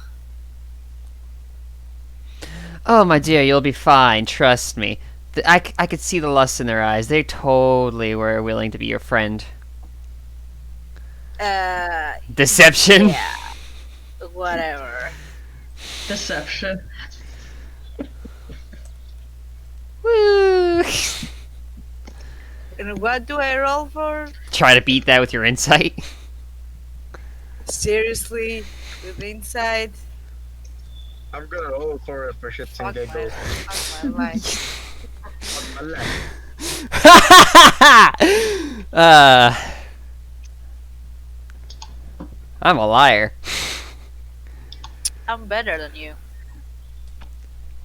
Oh, my dear, you'll be fine. Trust me. I could see the lust in their eyes. They totally were willing to be your friend. Deception? yeah. Whatever. Deception. Woo! And what do I roll for? Try to beat that with your insight. Seriously? With insight? I'm gonna roll for shits and Fuck my, giggles. fuck my life. On my left. I'm a liar. I'm better than you.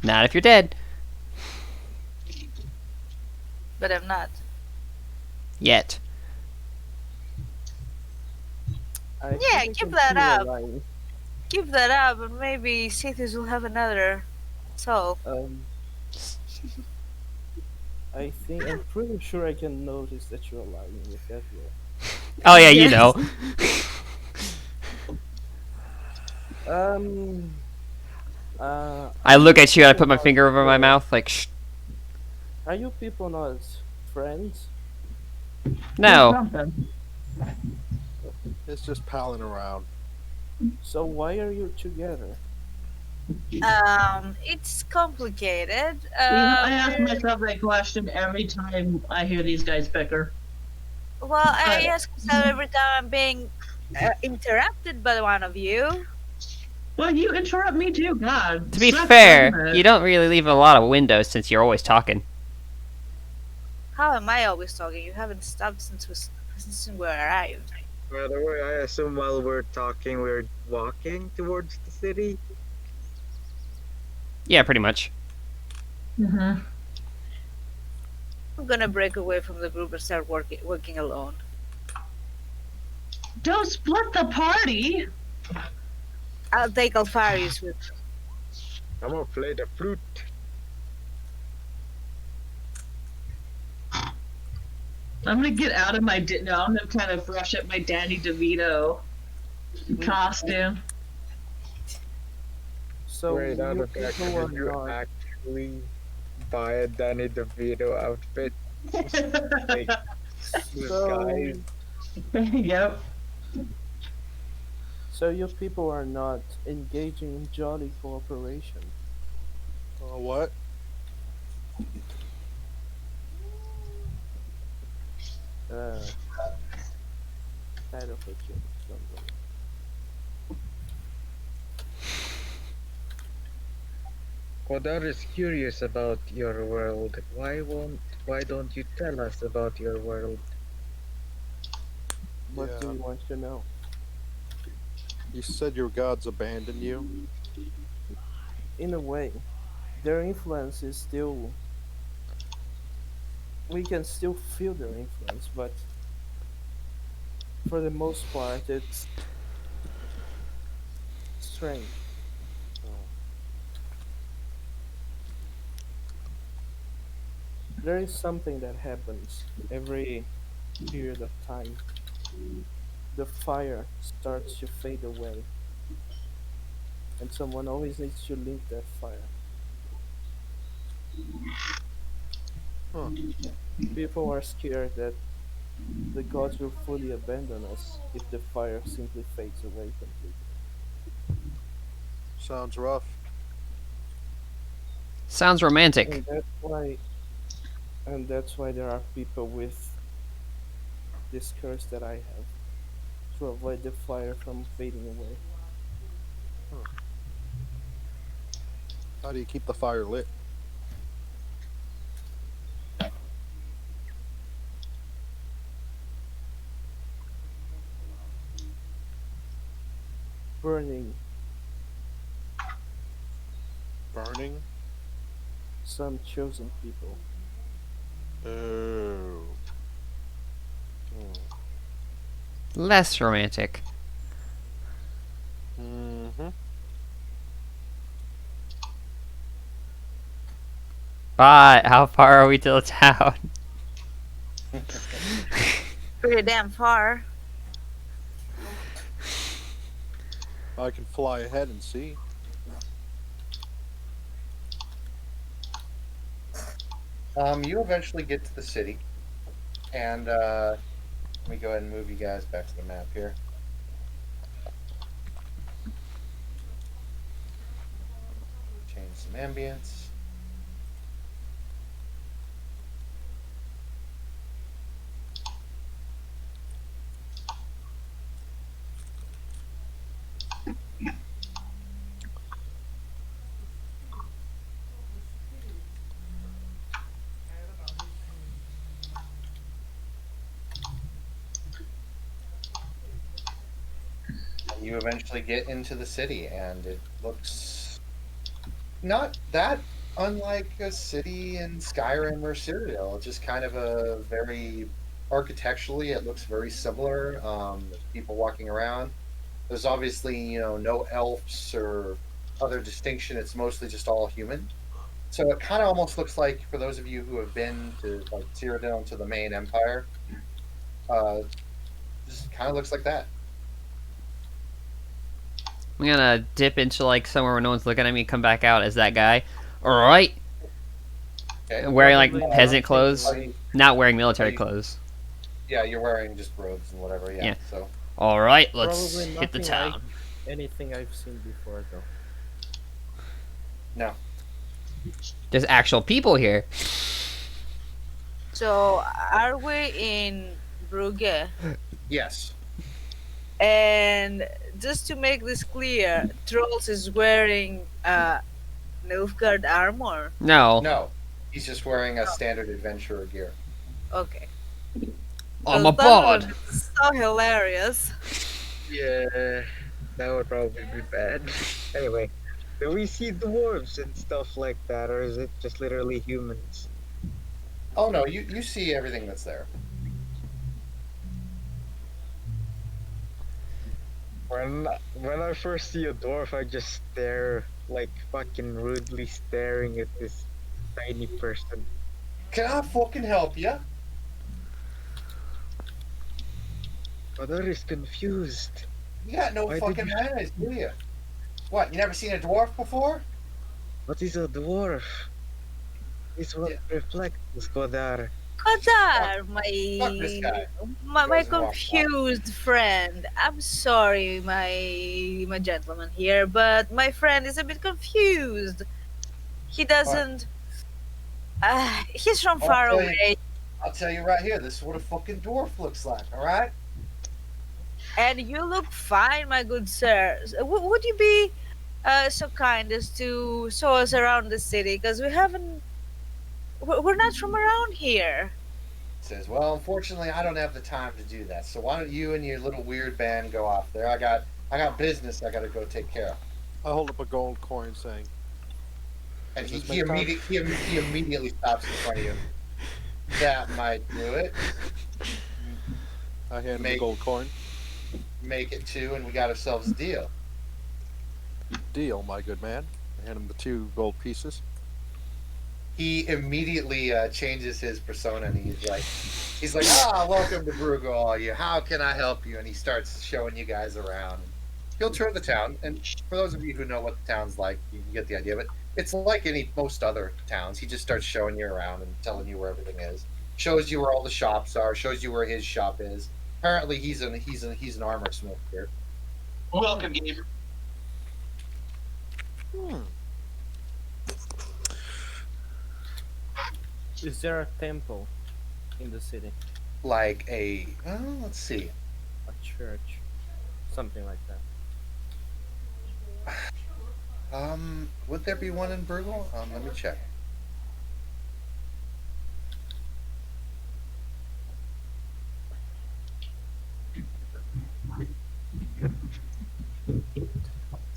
Not if you're dead. But I'm not. Yet. I Yeah, think I keep can that feel a up. line. Keep that up, and maybe Cetus will have another soul. I think I'm pretty sure I can notice that you're lying with Evia. Oh yeah, you Yes. know. I look at you and I put my finger over my mouth like, shh. Are you people not friends? No. Something. It's just palling around. So why are you together? It's complicated. I ask myself that question every time I hear these guys bicker. Well, I ask myself every time I'm being interrupted by one of you. Well, you interrupt me too, God. To be Stop fair, doing that. you don't really leave a lot of windows since you're always talking. How am I always talking? You haven't stopped since we arrived. By the way, I assume while we're talking, we're walking towards the city. Yeah, pretty much. Mhm. I'm gonna break away from the group and start working alone. Don't split the party. I'll take Alfarius with me. I'm gonna play the flute. I'm gonna get out of my. No, I'm gonna kind of brush up my Danny DeVito costume. So Wait, out you of fact, people are did you not. actually buy a Danny DeVito outfit? Like, So, guys. Yep. so you people are not engaging in jolly cooperation. What? title for Jim. Don't worry. Kodar is curious about your world. Why don't you tell us about your world? What do Yeah. you want to know? You said your gods abandoned you. In a way, their influence is still. We can still feel their influence, but for the most part, it's strange. There is something that happens every period of time. The fire starts to fade away, and someone always needs to lit that fire. Huh. People are scared that the gods will fully abandon us if the fire simply fades away completely. Sounds rough. Sounds romantic. And that's why there are people with this curse that I have to avoid the fire from fading away. How do you keep the fire lit? Burning Burning? some chosen people. Oh. Less romantic. Mm-hmm. But how far are we to the town? Pretty damn far. I can fly ahead and see. You eventually get to the city, and let me go ahead and move you guys back to the map here. Change some ambience. And you eventually get into the city, and it looks not that unlike a city in Skyrim or Cyrodiil. It's just kind of a very architecturally, it looks very similar. There's people walking around. There's obviously, no elves or other distinction. It's mostly just all human. So it kind of almost looks like, for those of you who have been to like Cyrodiil and to the main empire, uh, just kind of looks like that. I'm gonna dip into like somewhere where no one's looking at me, come back out as that guy. Alright. Okay. Wearing like Probably peasant not clothes. taking Not wearing military you- clothes. Yeah, you're wearing just robes and whatever. Yeah. Yeah. So Alright, let's Probably hit the nothing town. like anything I've seen before, though. no. There's actual people here. So, are we in Brugge? Yes. And just to make this clear, Trolls is wearing Nilfgaard armor. No. No. He's just wearing a standard adventurer gear. Okay. I'm 'Cause a that bod. would be so hilarious. Yeah, that would probably be bad. Anyway, do we see dwarves and stuff like that, or is it just literally humans? Oh no, you see everything that's there. When I first see a dwarf, I just stare, like fucking rudely staring at this tiny person. Can I fucking help you? Mother is confused. You got no Why did fucking you- manners, do you? What? You never seen a dwarf before? What is a dwarf? This one Yeah. reflects Godar. Kodar, Fuck this guy. my Goes and walks out. confused friend. I'm sorry, my gentleman here, but my friend is a bit confused. He doesn't. He's from I'll far tell you- away. I'll tell you right here. This is what a fucking dwarf looks like. All right. And you look fine, my good sir. Would you be so kind as to show us around the city? Because we haven't. We're not from around here. Says, well, unfortunately, I don't have the time to do that. So why don't you and your little weird band go off there? I got business I got to go take care of. I hold up a gold coin saying, And Does this he make sense? he immediately stops in front of you. That might do it. I hand him the Make- gold coin. Make it 2, and we got ourselves a deal. Deal, my good man. I hand him the 2 gold pieces. He immediately changes his persona, and he's like, welcome to Bruegel, all you. How can I help you? And he starts showing you guys around. He'll tour the town, and for those of you who know what the town's like, you can get the idea. But it's like most other towns. He just starts showing you around and telling you where everything is. Shows you where all the shops are. Shows you where his shop is. Apparently, he's an armor smith here. Welcome, Gabe. Is there a temple in the city? Like let's see. A church? Something like that. Would there be one in Bruegel? Let me check.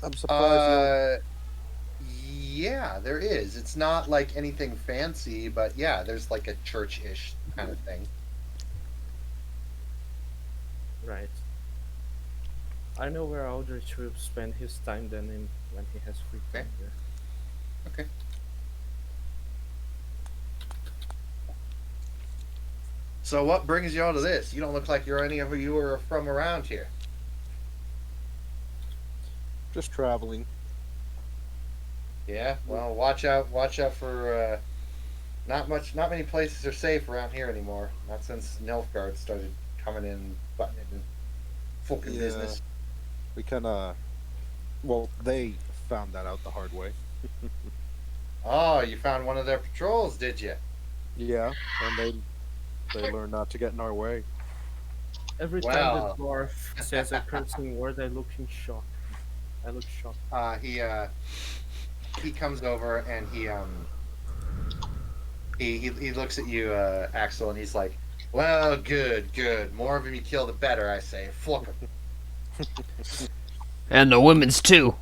I'm surprised. Yeah, there is. It's not like anything fancy, but yeah, there's like a church-ish kind of thing. Right. I know where Aldrich will spend his time then when he has free time here. Okay. So what brings you all to this? You don't look like any of you are from around here. Just traveling. Yeah. Well, watch out for. Not many places are safe around here anymore. Not since Nilfgaard started coming in, butting in fucking Yeah. business. We well, they found that out the hard way. Oh, you found one of their patrols, did you? Yeah, and they learned not to get in our way. Every time Wow. the dwarf says a cursing word, I look in shock. I look shocked. He comes over and he looks at you, Axel, and he's like, "Well, good. More of them you kill, the better, I say. Fluck 'em." And the women's too.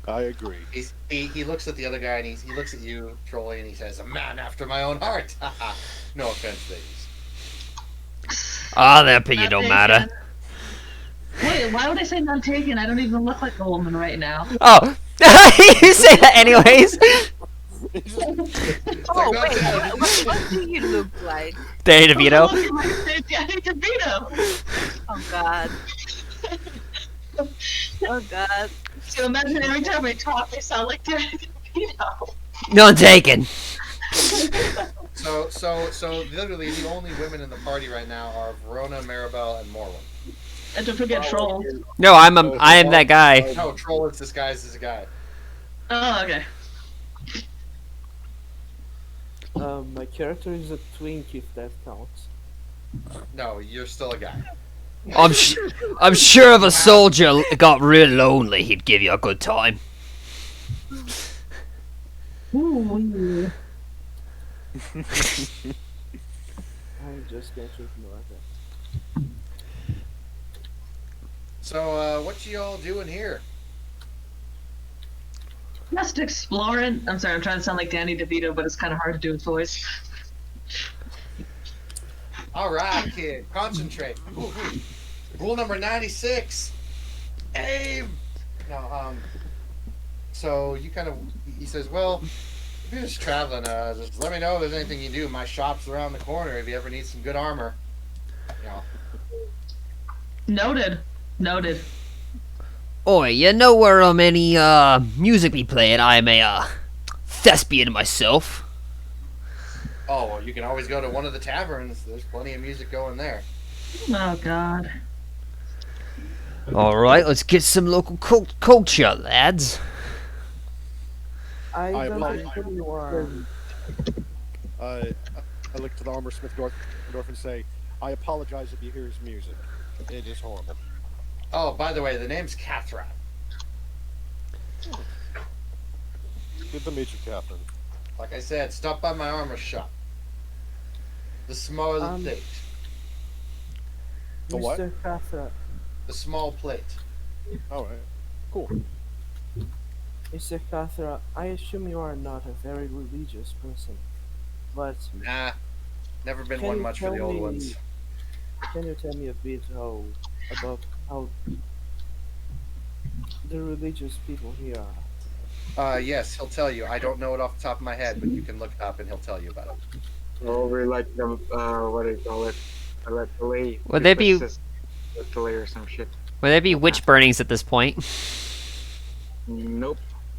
I agree. He looks at the other guy and he looks at you, Trolley, and he says, "A man after my own heart." No offense, ladies. Ah, that opinion Not don't taken. matter. Wait, why would I say not taken? I don't even look like a woman right now. Oh, you say that anyways. Oh, like, wait, no, what do you look like? Danny DeVito. Look at my Danny DeVito. Oh, God. Oh, God. So imagine every time I talk, I sound like Danny DeVito. None taken. So literally the only women in the party right now are Verona, Maribel, and Morwen. And don't forget Troll. No, I am that guy. No, Troll is disguised as a guy. Oh, okay. My character is a twink, if that counts. No, you're still a guy. I'm sure if a soldier got real lonely, he'd give you a good time. Ooh. I'm just going to ignore that. So, what you all doing here? Just exploring. I'm sorry, I'm trying to sound like Danny DeVito, but it's kind of hard to do his voice. All right, kid, concentrate. Ooh. Rule number 96. Aim. No, so you he says, well, if you're just traveling, just let me know if there's anything you do. My shop's around the corner if you ever need some good armor. You know. Noted. Oi, you know where any music be playing? I'm a thespian myself. Oh, well, you can always go to one of the taverns. There's plenty of music going there. Oh, God. Alright, let's get some local culture, lads. I I don't apologize. think you are I look to the armor smith Dorf and say, "I apologize if you hear his music. It is horrible." Oh, by the way, the name's Cathra. Good to meet you, Catherine. Like I said, stop by my armor shop. The small plate. The what? Mr. Cathra, The small plate. All right. Cool. Mr. Cathra, I assume you are not a very religious person, but Nah, never been Can one you much for the tell old me- ones. can you tell me a bit about how the religious people here are? Yes, he'll tell you. I don't know it off the top of my head, but you can look it up and he'll tell you about it. Probably like the what do you call it? Electroly. Would they be- Electroly or some shit? Would there be witch burnings at this point? Nope.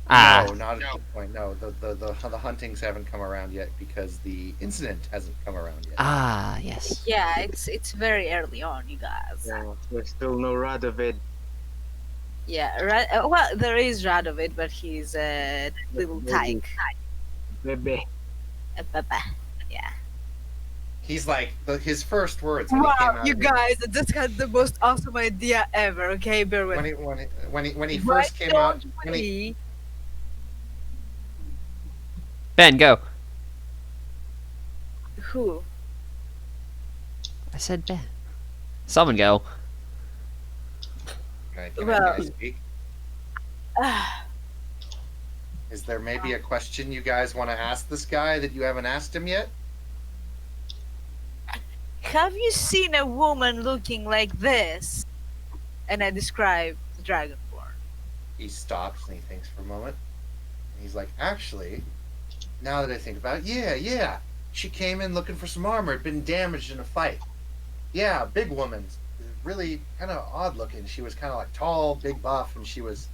Ah, No, not at this point. No, the huntings haven't come around yet because the incident hasn't come around yet. ah, yes. Yeah, it's very early on, you guys. Yeah, there's still no Radovid. Yeah, well, there is Radovid, but he's a little tyke. Bebe. Yeah. He's like his first words when he came Wow, out. you guys, I just had the most awesome idea ever. Okay, bear with me. When he Why first came out, don't when he, we- Ben, go. Who? I said Ben. Someone go. can Well- I speak? Is there maybe a question you guys want to ask this guy that you haven't asked him yet? Have you seen a woman looking like this? And I describe the Dragonborn. He stops and he thinks for a moment. And he's like, actually, now that I think about it, yeah. She came in looking for some armor. Had been damaged in a fight. Yeah, big woman. Really kind of odd looking. She was kind of like tall, big buff, and she was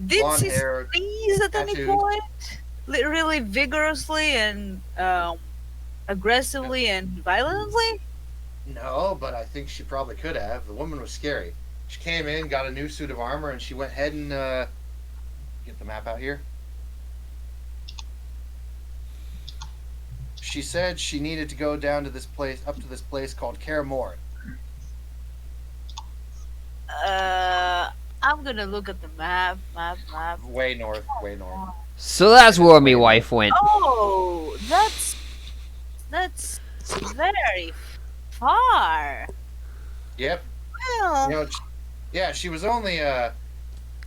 Did blonde she hair. sneeze at any tattooed. point? Really vigorously and aggressively and violently? No, but I think she probably could have. The woman was scary. She came in, got a new suit of armor, and she went ahead and get the map out here. She said she needed to go down to this place, up to this place called Kaer Morhen. I'm gonna look at the map. Way north, way north. So that's where my wife went. Oh, that's very far. Yep. Well, You know, yeah, she was only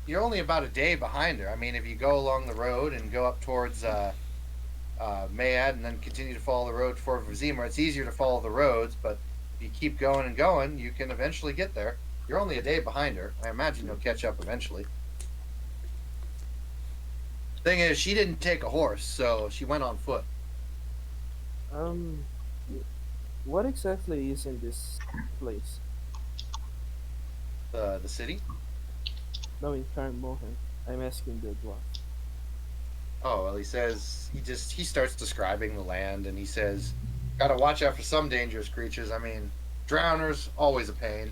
you're only about a day behind her. I mean, if you go along the road and go up towards Mayad and then continue to follow the road for Vizimur, it's easier to follow the roads, but if you keep going and going, you can eventually get there. You're only a day behind her. I imagine you'll catch up eventually. Thing is, she didn't take a horse, so she went on foot. What exactly is in this place? The city. No, in Kaer Morhen. I'm asking the dwarf. Oh, well, he says, he starts describing the land, and he says, gotta watch out for some dangerous creatures. I mean, drowners, always a pain.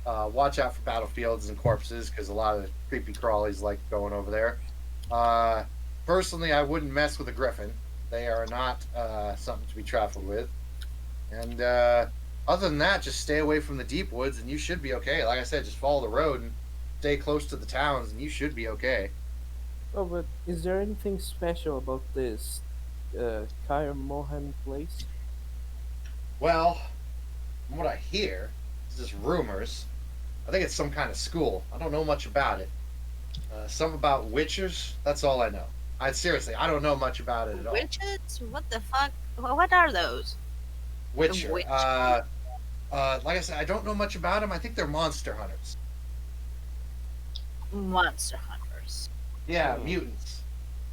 Watch out for battlefields and corpses, because a lot of creepy crawlies like going over there. Personally, I wouldn't mess with a griffin. They are not something to be trifled with. And other than that, just stay away from the deep woods, and you should be okay. Like I said, just follow the road and stay close to the towns, and you should be okay. Oh, but is there anything special about this Kaer Morhen place? Well, from what I hear, it's just rumors. I think it's some kind of school. I don't know much about it. Some about witchers. That's all I know. Seriously, I don't know much about it at all. witches? What the fuck? What are those? Witcher. witch? Like I said, I don't know much about them. I think they're monster hunters. Monster hunters. Yeah, mutants.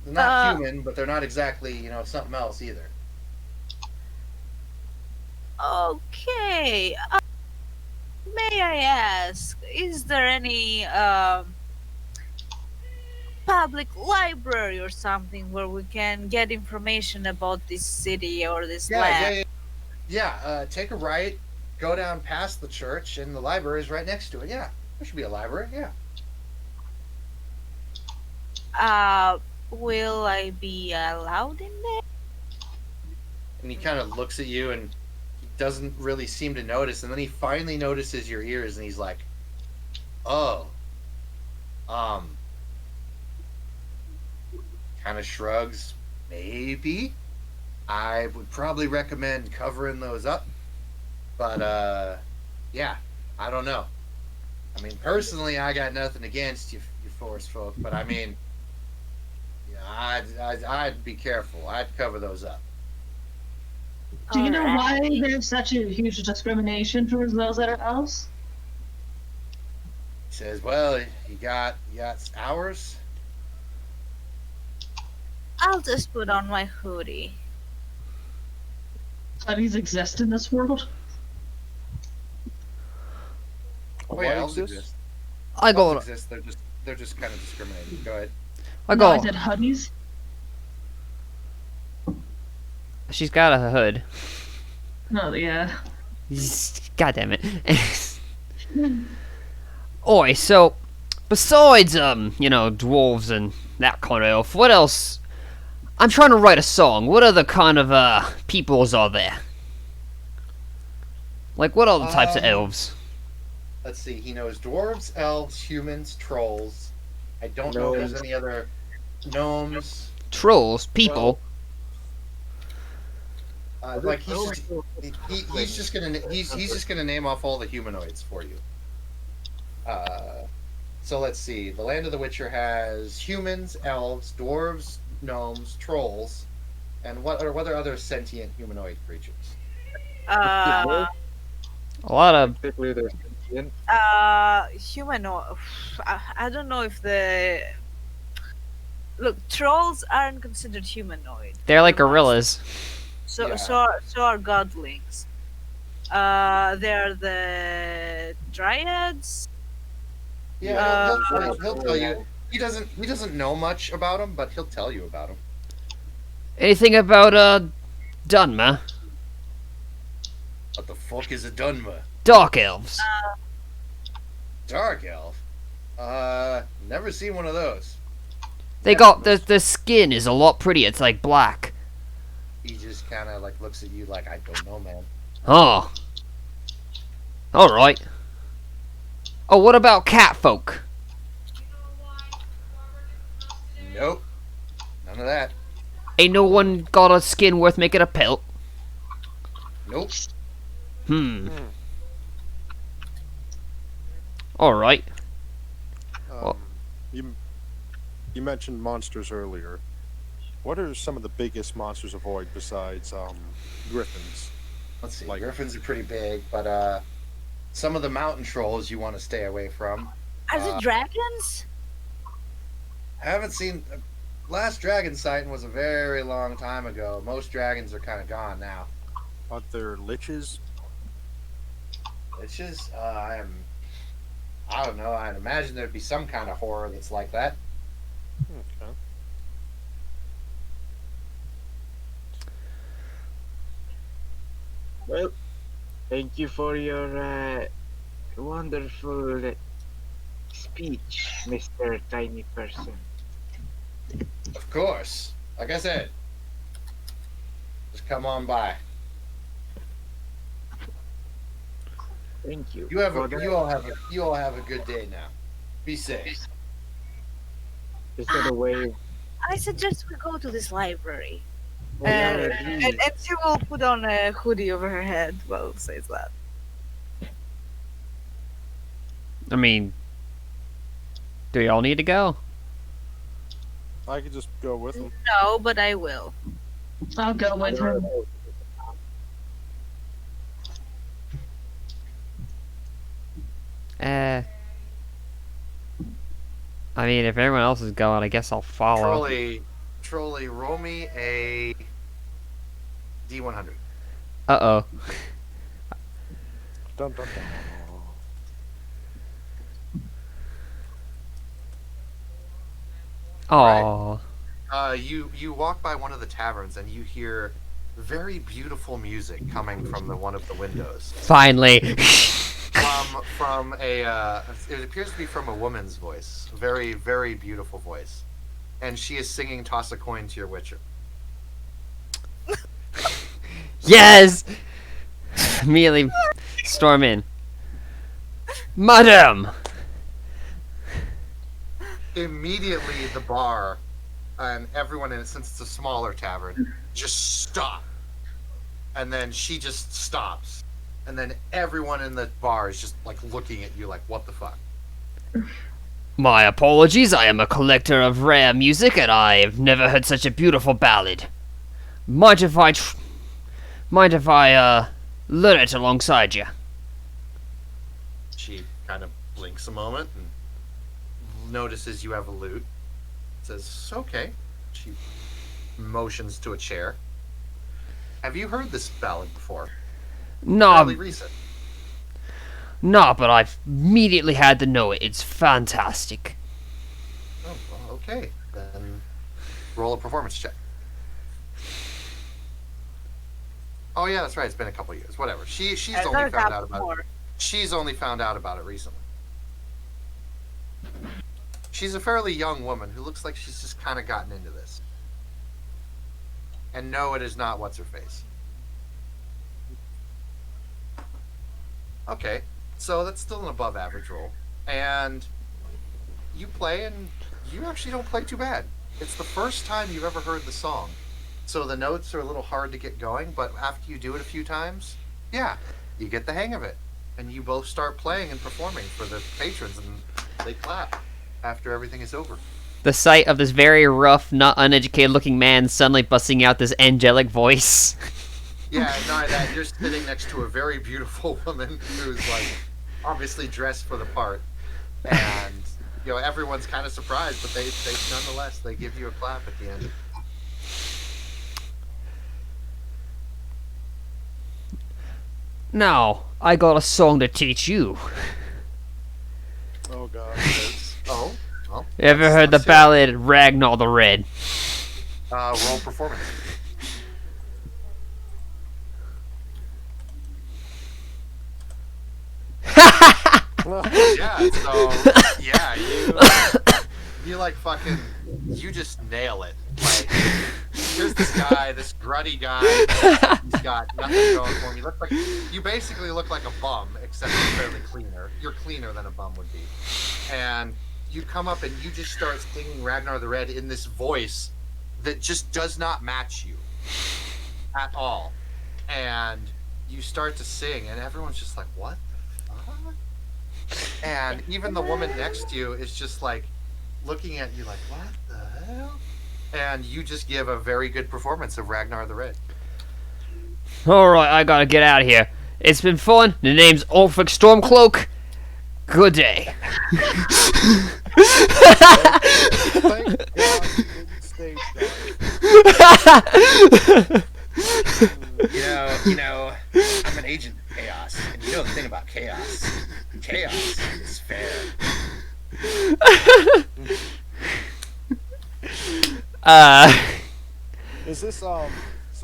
They're not human, but they're not exactly, something else either. Okay. May I ask, is there any public library or something where we can get information about this city or this land? Yeah. Take a right, go down past the church, and the library is right next to it. Yeah, there should be a library. Yeah. Will I be allowed in there? and he kind of looks at you and he doesn't really seem to notice, and then he finally notices your ears, and he's like, "Oh, kind of shrugs. Maybe I would probably recommend covering those up, but yeah, I don't know. I mean, personally, I got nothing against you forest folk, but I mean, yeah, I'd be careful. I'd cover those up." Do you know why Alright. there's such a huge discrimination towards those that are elves? He says, "Well, you got hours." I'll just put on my hoodie. Hoodies exist in this world? Oh Why yeah, elves exist? exist. I Elves go. exist. They're just kind of discriminating. Go ahead. I No, I go. said hoodies. She's got a hood. No, yeah. God damn it. Oi, so besides dwarves and that kind of elf, what else? I'm trying to write a song. What other kind of peoples are there? Like what other types of Um, elves? Let's see. He knows dwarves, elves, humans, trolls. I don't know if there's any other gnomes. Trolls, people. Like he's just gonna name off all the humanoids for you. So let's see. The Land of the Witcher has humans, elves, dwarves, gnomes, trolls, and what are other sentient humanoid creatures? Uh, A lot of Particularly they're sentient. humanoid. I don't know if the look trolls aren't considered humanoid. they're like They're gorillas. So Yeah. so are godlings. They're the dryads. Yeah, he'll tell you. He doesn't know much about them, but he'll tell you about them. Anything about Dunmer? What the fuck is a Dunma? Dark elves. Dark elf? Never seen one of those. They got the skin is a lot prettier. It's like black. He just kind of like looks at you like, I don't know, man. Oh. All right. Oh, what about cat folk? Nope, none of that. Ain't no one got a skin worth making a pelt. Nope. Hmm. All right. Um, you mentioned monsters earlier. What are some of the biggest monsters to avoid besides griffins? Let's see. Like- Griffins are pretty big, but some of the mountain trolls you want to stay away from. Are the dragons? I haven't seen. Last dragon sighting was a very long time ago. Most dragons are kind of gone now. Are there liches? It's just I don't know. I'd imagine there'd be some kind of horror that's like that. Okay. Well, thank you for your wonderful speech, Mr. Tiny Person. Of course. Like I said, just come on by. Thank you. You all have a good day now. Be safe. Is that a way? I suggest we go to this library. Oh, yeah, And she will put on a hoodie over her head while says that. I mean, do y'all need to go? I could just go with them. No, but I will. I'll go with him. I mean, if everyone else is going, I guess I'll follow. Trolley, roll me a D100. Uh-oh. Dun, dun, dun. Aww. You walk by one of the taverns and you hear very beautiful music coming from one of the windows. Finally. From a it appears to be from a woman's voice. Very, very beautiful voice. And she is singing Toss a Coin to Your Witcher. Yes! Immediately storm in. Madam! Immediately, the bar and everyone in it, since it's a smaller tavern, just stop. And then she just stops. And then everyone in the bar is just like looking at you like, what the fuck? My apologies, I am a collector of rare music and I have never heard such a beautiful ballad. Mind if I learn it alongside you? She kind of blinks a moment and notices you have a lute. Says, okay. She motions to a chair. Have you heard this ballad before? Fairly recent. No, but I've immediately had to know it. It's fantastic. Oh, well, okay. Then roll a performance check. Oh yeah, that's right. It's been a couple years. Whatever. She's I only thought found that out about more. it. She's only found out about it recently. She's a fairly young woman who looks like she's just kind of gotten into this. And no, it is not what's her face. Okay, so that's still an above average roll. And you play, and you actually don't play too bad. It's the first time you've ever heard the song. So the notes are a little hard to get going, but after you do it a few times, yeah, you get the hang of it. And you both start playing and performing for the patrons, and they clap after everything is over. The sight of this very rough, not uneducated looking man suddenly busting out this angelic voice. Yeah, not that you're sitting next to a very beautiful woman who's like obviously dressed for the part, and you know everyone's kind of surprised, but they nonetheless they give you a clap at the end. Now, I got a song to teach you. Oh god. Oh, well. You ever heard the let's hear it. ballad Ragnar the Red? Roll performance. Yeah, so yeah, you like fucking you just nail it. Like here's this guy, this gruddy guy. He's got nothing going for him. You basically look like a bum, except you're fairly cleaner. You're cleaner than a bum would be. And you come up and you just start singing Ragnar the Red in this voice that just does not match you at all. And you start to sing, and everyone's just like, what the fuck? And even the woman next to you is just like looking at you like, what the hell? And you just give a very good performance of Ragnar the Red. Alright, I gotta get out of here. It's been fun. The name's Ulfric Stormcloak. Good day. Thank God you didn't stage that. You know, I'm an agent of chaos, and you know the thing about chaos. Chaos is fair. Is this so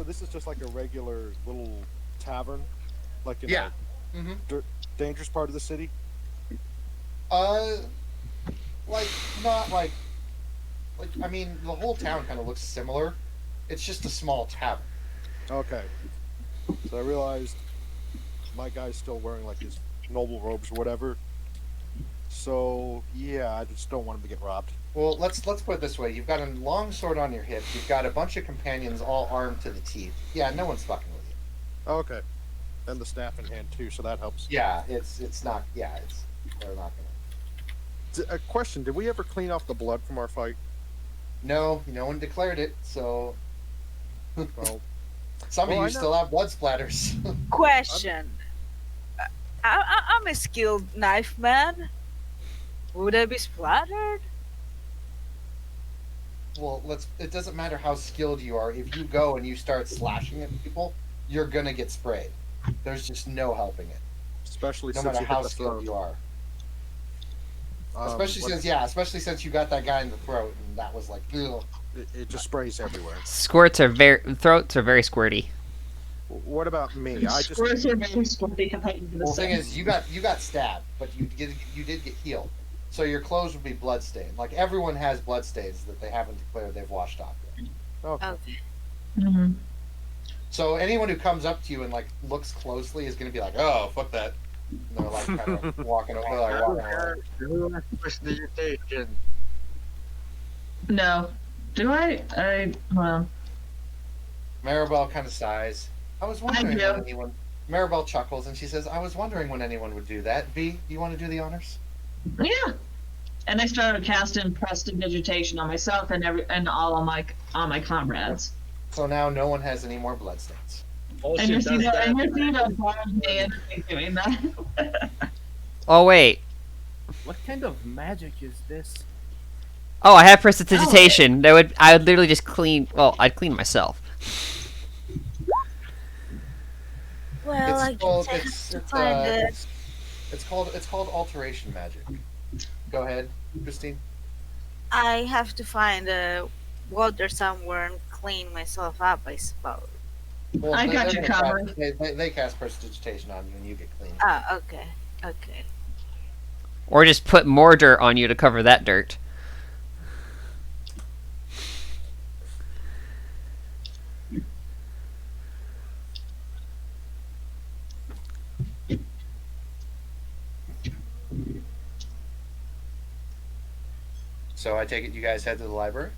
this is just like a regular little tavern? Like in Yeah. a dangerous part of the city? Like not like I mean the whole town kind of looks similar. It's just a small tavern. Okay. So I realized my guy's still wearing like his noble robes or whatever. So yeah, I just don't want him to get robbed. Well, let's put it this way: you've got a long sword on your hip. You've got a bunch of companions all armed to the teeth. Yeah, no one's fucking with you. Okay. And the staff in hand too, so that helps. Yeah, it's not. Yeah, they're not gonna. A question: did we ever clean off the blood from our fight? No one declared it. So Well, some Well, I of you know- still have blood splatters. Question. I'm a skilled knife man. Would I be splattered? Well, it doesn't matter how skilled you are. If you go and you start slashing at people, you're gonna get sprayed. There's just no helping it. especially No since matter you how hit the skilled throat. you are. What- Especially since you got that guy in the throat, and that was like, ugh. it just sprays everywhere. throats are very squirty. What about me? I just Squirts are very squirty compared to the Well, the thing sun. is, you got stabbed, but you did get healed, so your clothes would be bloodstained. Like everyone has bloodstains that they haven't declared they've washed off yet. okay. Okay. Mhm. So anyone who comes up to you and like looks closely is going to be like, "Oh, fuck that." And they're like kind of walking over, like walking away. Who has prestidigitation? No. Do I? Well. Maribel kind of sighs. I was wondering do. when anyone. Maribel chuckles and she says, "I was wondering when anyone would do that." V, do you want to do the honors? Yeah. And I started casting prestidigitation on myself and all of my comrades. So now no one has any more bloodstains. Oh, And she you're does seeing that. and you're seeing a bald man doing that. Oh wait. What kind of magic is this? Oh, I have prestidigitation. I would literally just clean. Well, I'd clean myself. Well, I It's guess I have to find it. it's called alteration magic. Go ahead, Christine. I have to find water somewhere and clean myself up, I suppose. Well, I got they're you gonna covered. They cast prestidigitation on you and you get clean. Ah, okay. Okay. Or just put more dirt on you to cover that dirt. So I take it you guys head to the library.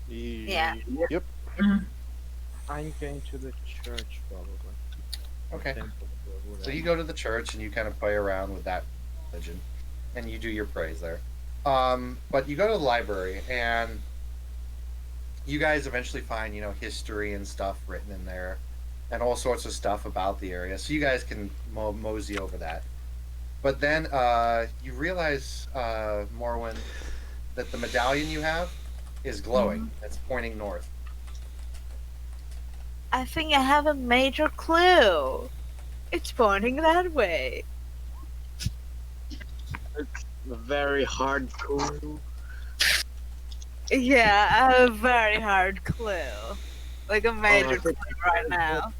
Yeah. Yep. I'm going to the church probably. Okay. Temple, or So whatever. you go to the church and you kind of play around with that religion, and you do your praise there. But you go to the library and you guys eventually find history and stuff written in there, and all sorts of stuff about the area. So you guys can mosey over that. But then you realize, Morwen, that the medallion you have is glowing. It's pointing north. I think I have a major clue. It's pointing that way. It's a very hard clue. Yeah, I have a very hard clue. Like a major I clue think- right now.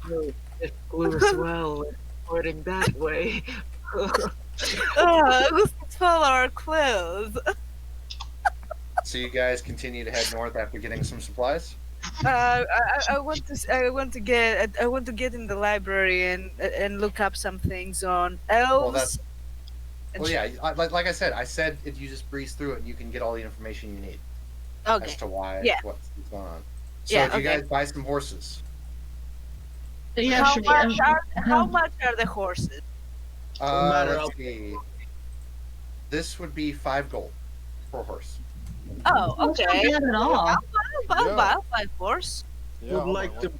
This clue as well. It's pointing that way. Let's follow our clues. So you guys continue to head north after getting some supplies. I want to get in the library and look up some things on elves. that's- and Well, yeah, like I said if you just breeze through it and you can get all the information you need Okay. as to why Yeah. what's going on. So Yeah, do you okay. guys buy some horses? Yeah, How sure. much are the horses? matter Let's of- see. This would be 5 gold per horse. Oh, That's okay. not bad at all. Yeah. I'll buy horse. Yeah, Would I'll like buy to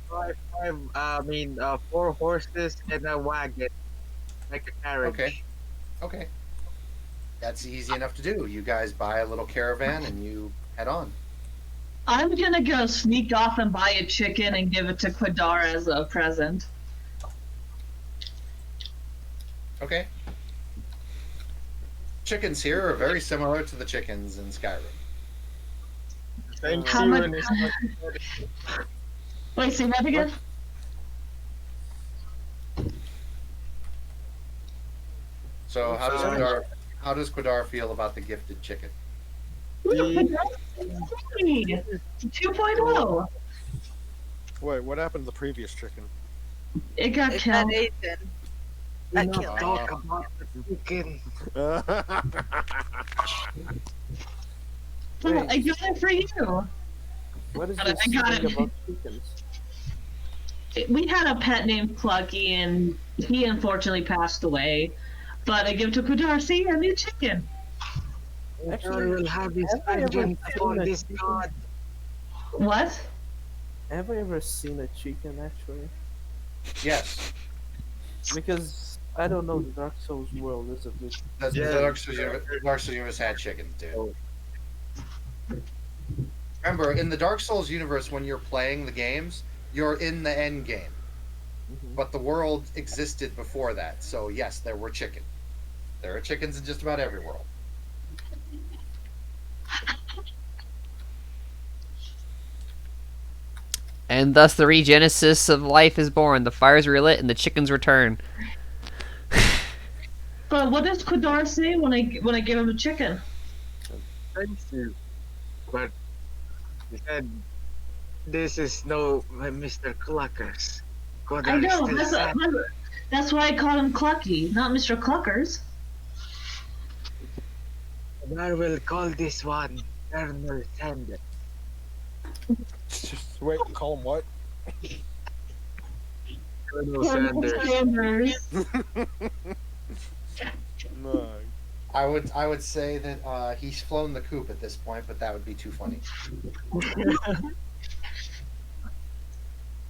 one. buy 4 horses and a wagon, like a carriage. Okay. That's easy enough to do. You guys buy a little caravan and you head on. I'm gonna go sneak off and buy a chicken and give it to Quadar as a present. Okay. Chickens here are very similar to the chickens in Skyrim. Thank How you. much- And it's Wait, say that again? So how does Sorry. Quadar feel about the gifted chicken? Ooh, 2.0. Wait, what happened to the previous chicken? It got It's not killed. eaten. Do I not killed it. talk about the chicken. Well, I got it for you. What is I this got thing it. about chickens? We had a pet named Plucky, and he unfortunately passed away. But I give it to Quadar. See, a new chicken. God will have his have I ever vengeance upon seen a this chicken? god. What? Have I ever seen a chicken actually? Yes. Because I don't know the Dark Souls world is a bit. The Yeah. Dark Souls universe had chickens, dude. Remember, in the Dark Souls universe, when you're playing the games, you're in the end game. Mhm. But the world existed before that, so yes, there were chickens. There are chickens in just about every world. And thus the regenesis of life is born. The fires relit and the chickens return. But what does Quadar say when I give him a chicken? Thank you. But he said, this is no Mr. Cluckers. God, I I'm know. still sad. That's why I call him Clucky, not Mr. Cluckers. And I will call this one Colonel Sanders. Just wait, call him what? Colonel Sanders. Sanders. No. I would say that he's flown the coop at this point, but that would be too funny.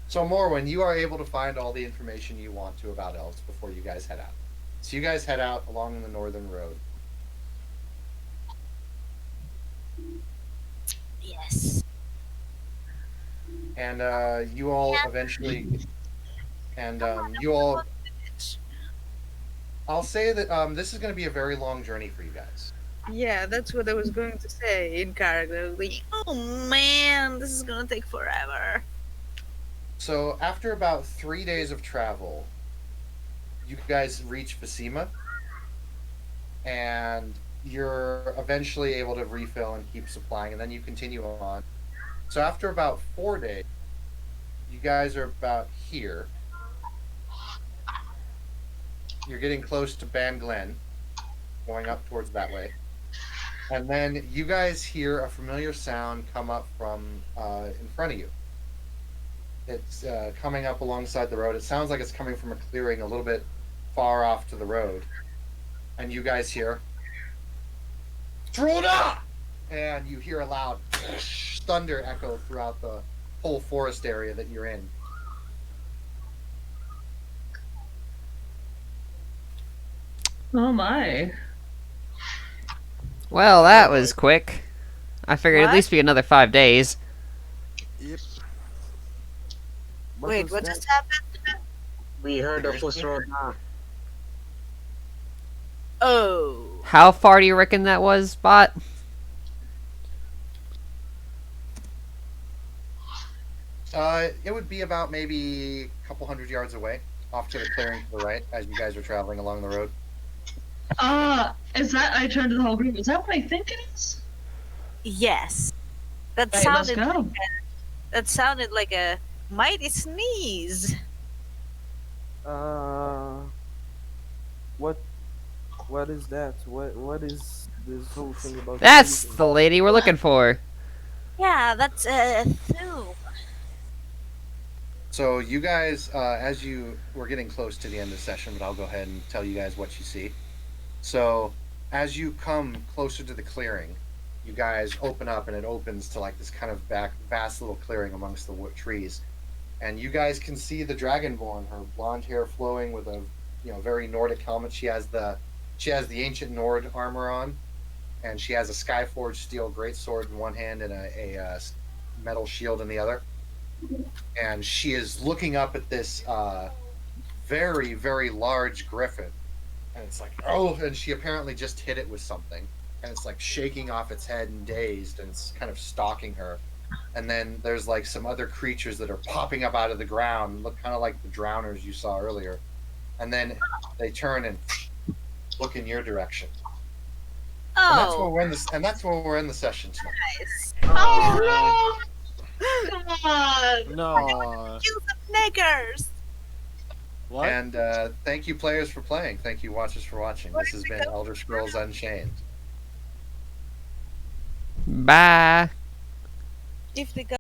So Morwen, you are able to find all the information you want to about elves before you guys head out. So you guys head out along the northern road. Yes. And you all eventually, and you all, I'll say that this is going to be a very long journey for you guys. Yeah, that's what I was going to say in character. Like, oh man, this is gonna take forever. So after about 3 days of travel, you guys reach Vasima, and you're eventually able to refill and keep supplying, and then you continue on. So after about 4 days, you guys are about here. You're getting close to Ban Glen, going up towards that way. And then you guys hear a familiar sound come up from in front of you. It's coming up alongside the road. It sounds like it's coming from a clearing a little bit far off to the road. And you guys hear, Drona! And you hear a loud thunder echo throughout the whole forest area that you're in. Oh my. Well, that was quick. I figured What? at least be another 5 days. Yep. Wait, was what that? just happened? We heard of Usrona. Oh. How far do you reckon that was, Spot? It would be about maybe a couple hundred yards away, off to the clearing to the right, as you guys are traveling along the road. Is that, I turned to the whole group, is that what I think it is? Yes. That Right, let's sounded go. that sounded like a mighty sneeze. What is that? What is this whole thing about? That's sneezing? the lady we're looking for. Yeah, that's a Thum. So you guys, as you we're getting close to the end of the session, but I'll go ahead and tell you guys what you see. So as you come closer to the clearing, you guys open up and it opens to like this kind of vast little clearing amongst the trees, and you guys can see the Dragonborn, her blonde hair flowing with a very Nordic helmet. She has the ancient Nord armor on, and she has a Skyforged steel greatsword in one hand and a metal shield in the other. And she is looking up at this very, very large griffin. And it's like, oh, and she apparently just hit it with something. And it's like shaking off its head and dazed, and it's kind of stalking her. And then there's like some other creatures that are popping up out of the ground, look kind of like the drowners you saw earlier. And then they turn and look in your direction. And that's where Oh, we're in this, and that's where we're in the session tonight. nice. Oh no! Come on! No. Kill some niggers. What? And thank you, players, for playing. Thank you, watchers, for watching. This has been Elder Scrolls Unchained. Bye. If they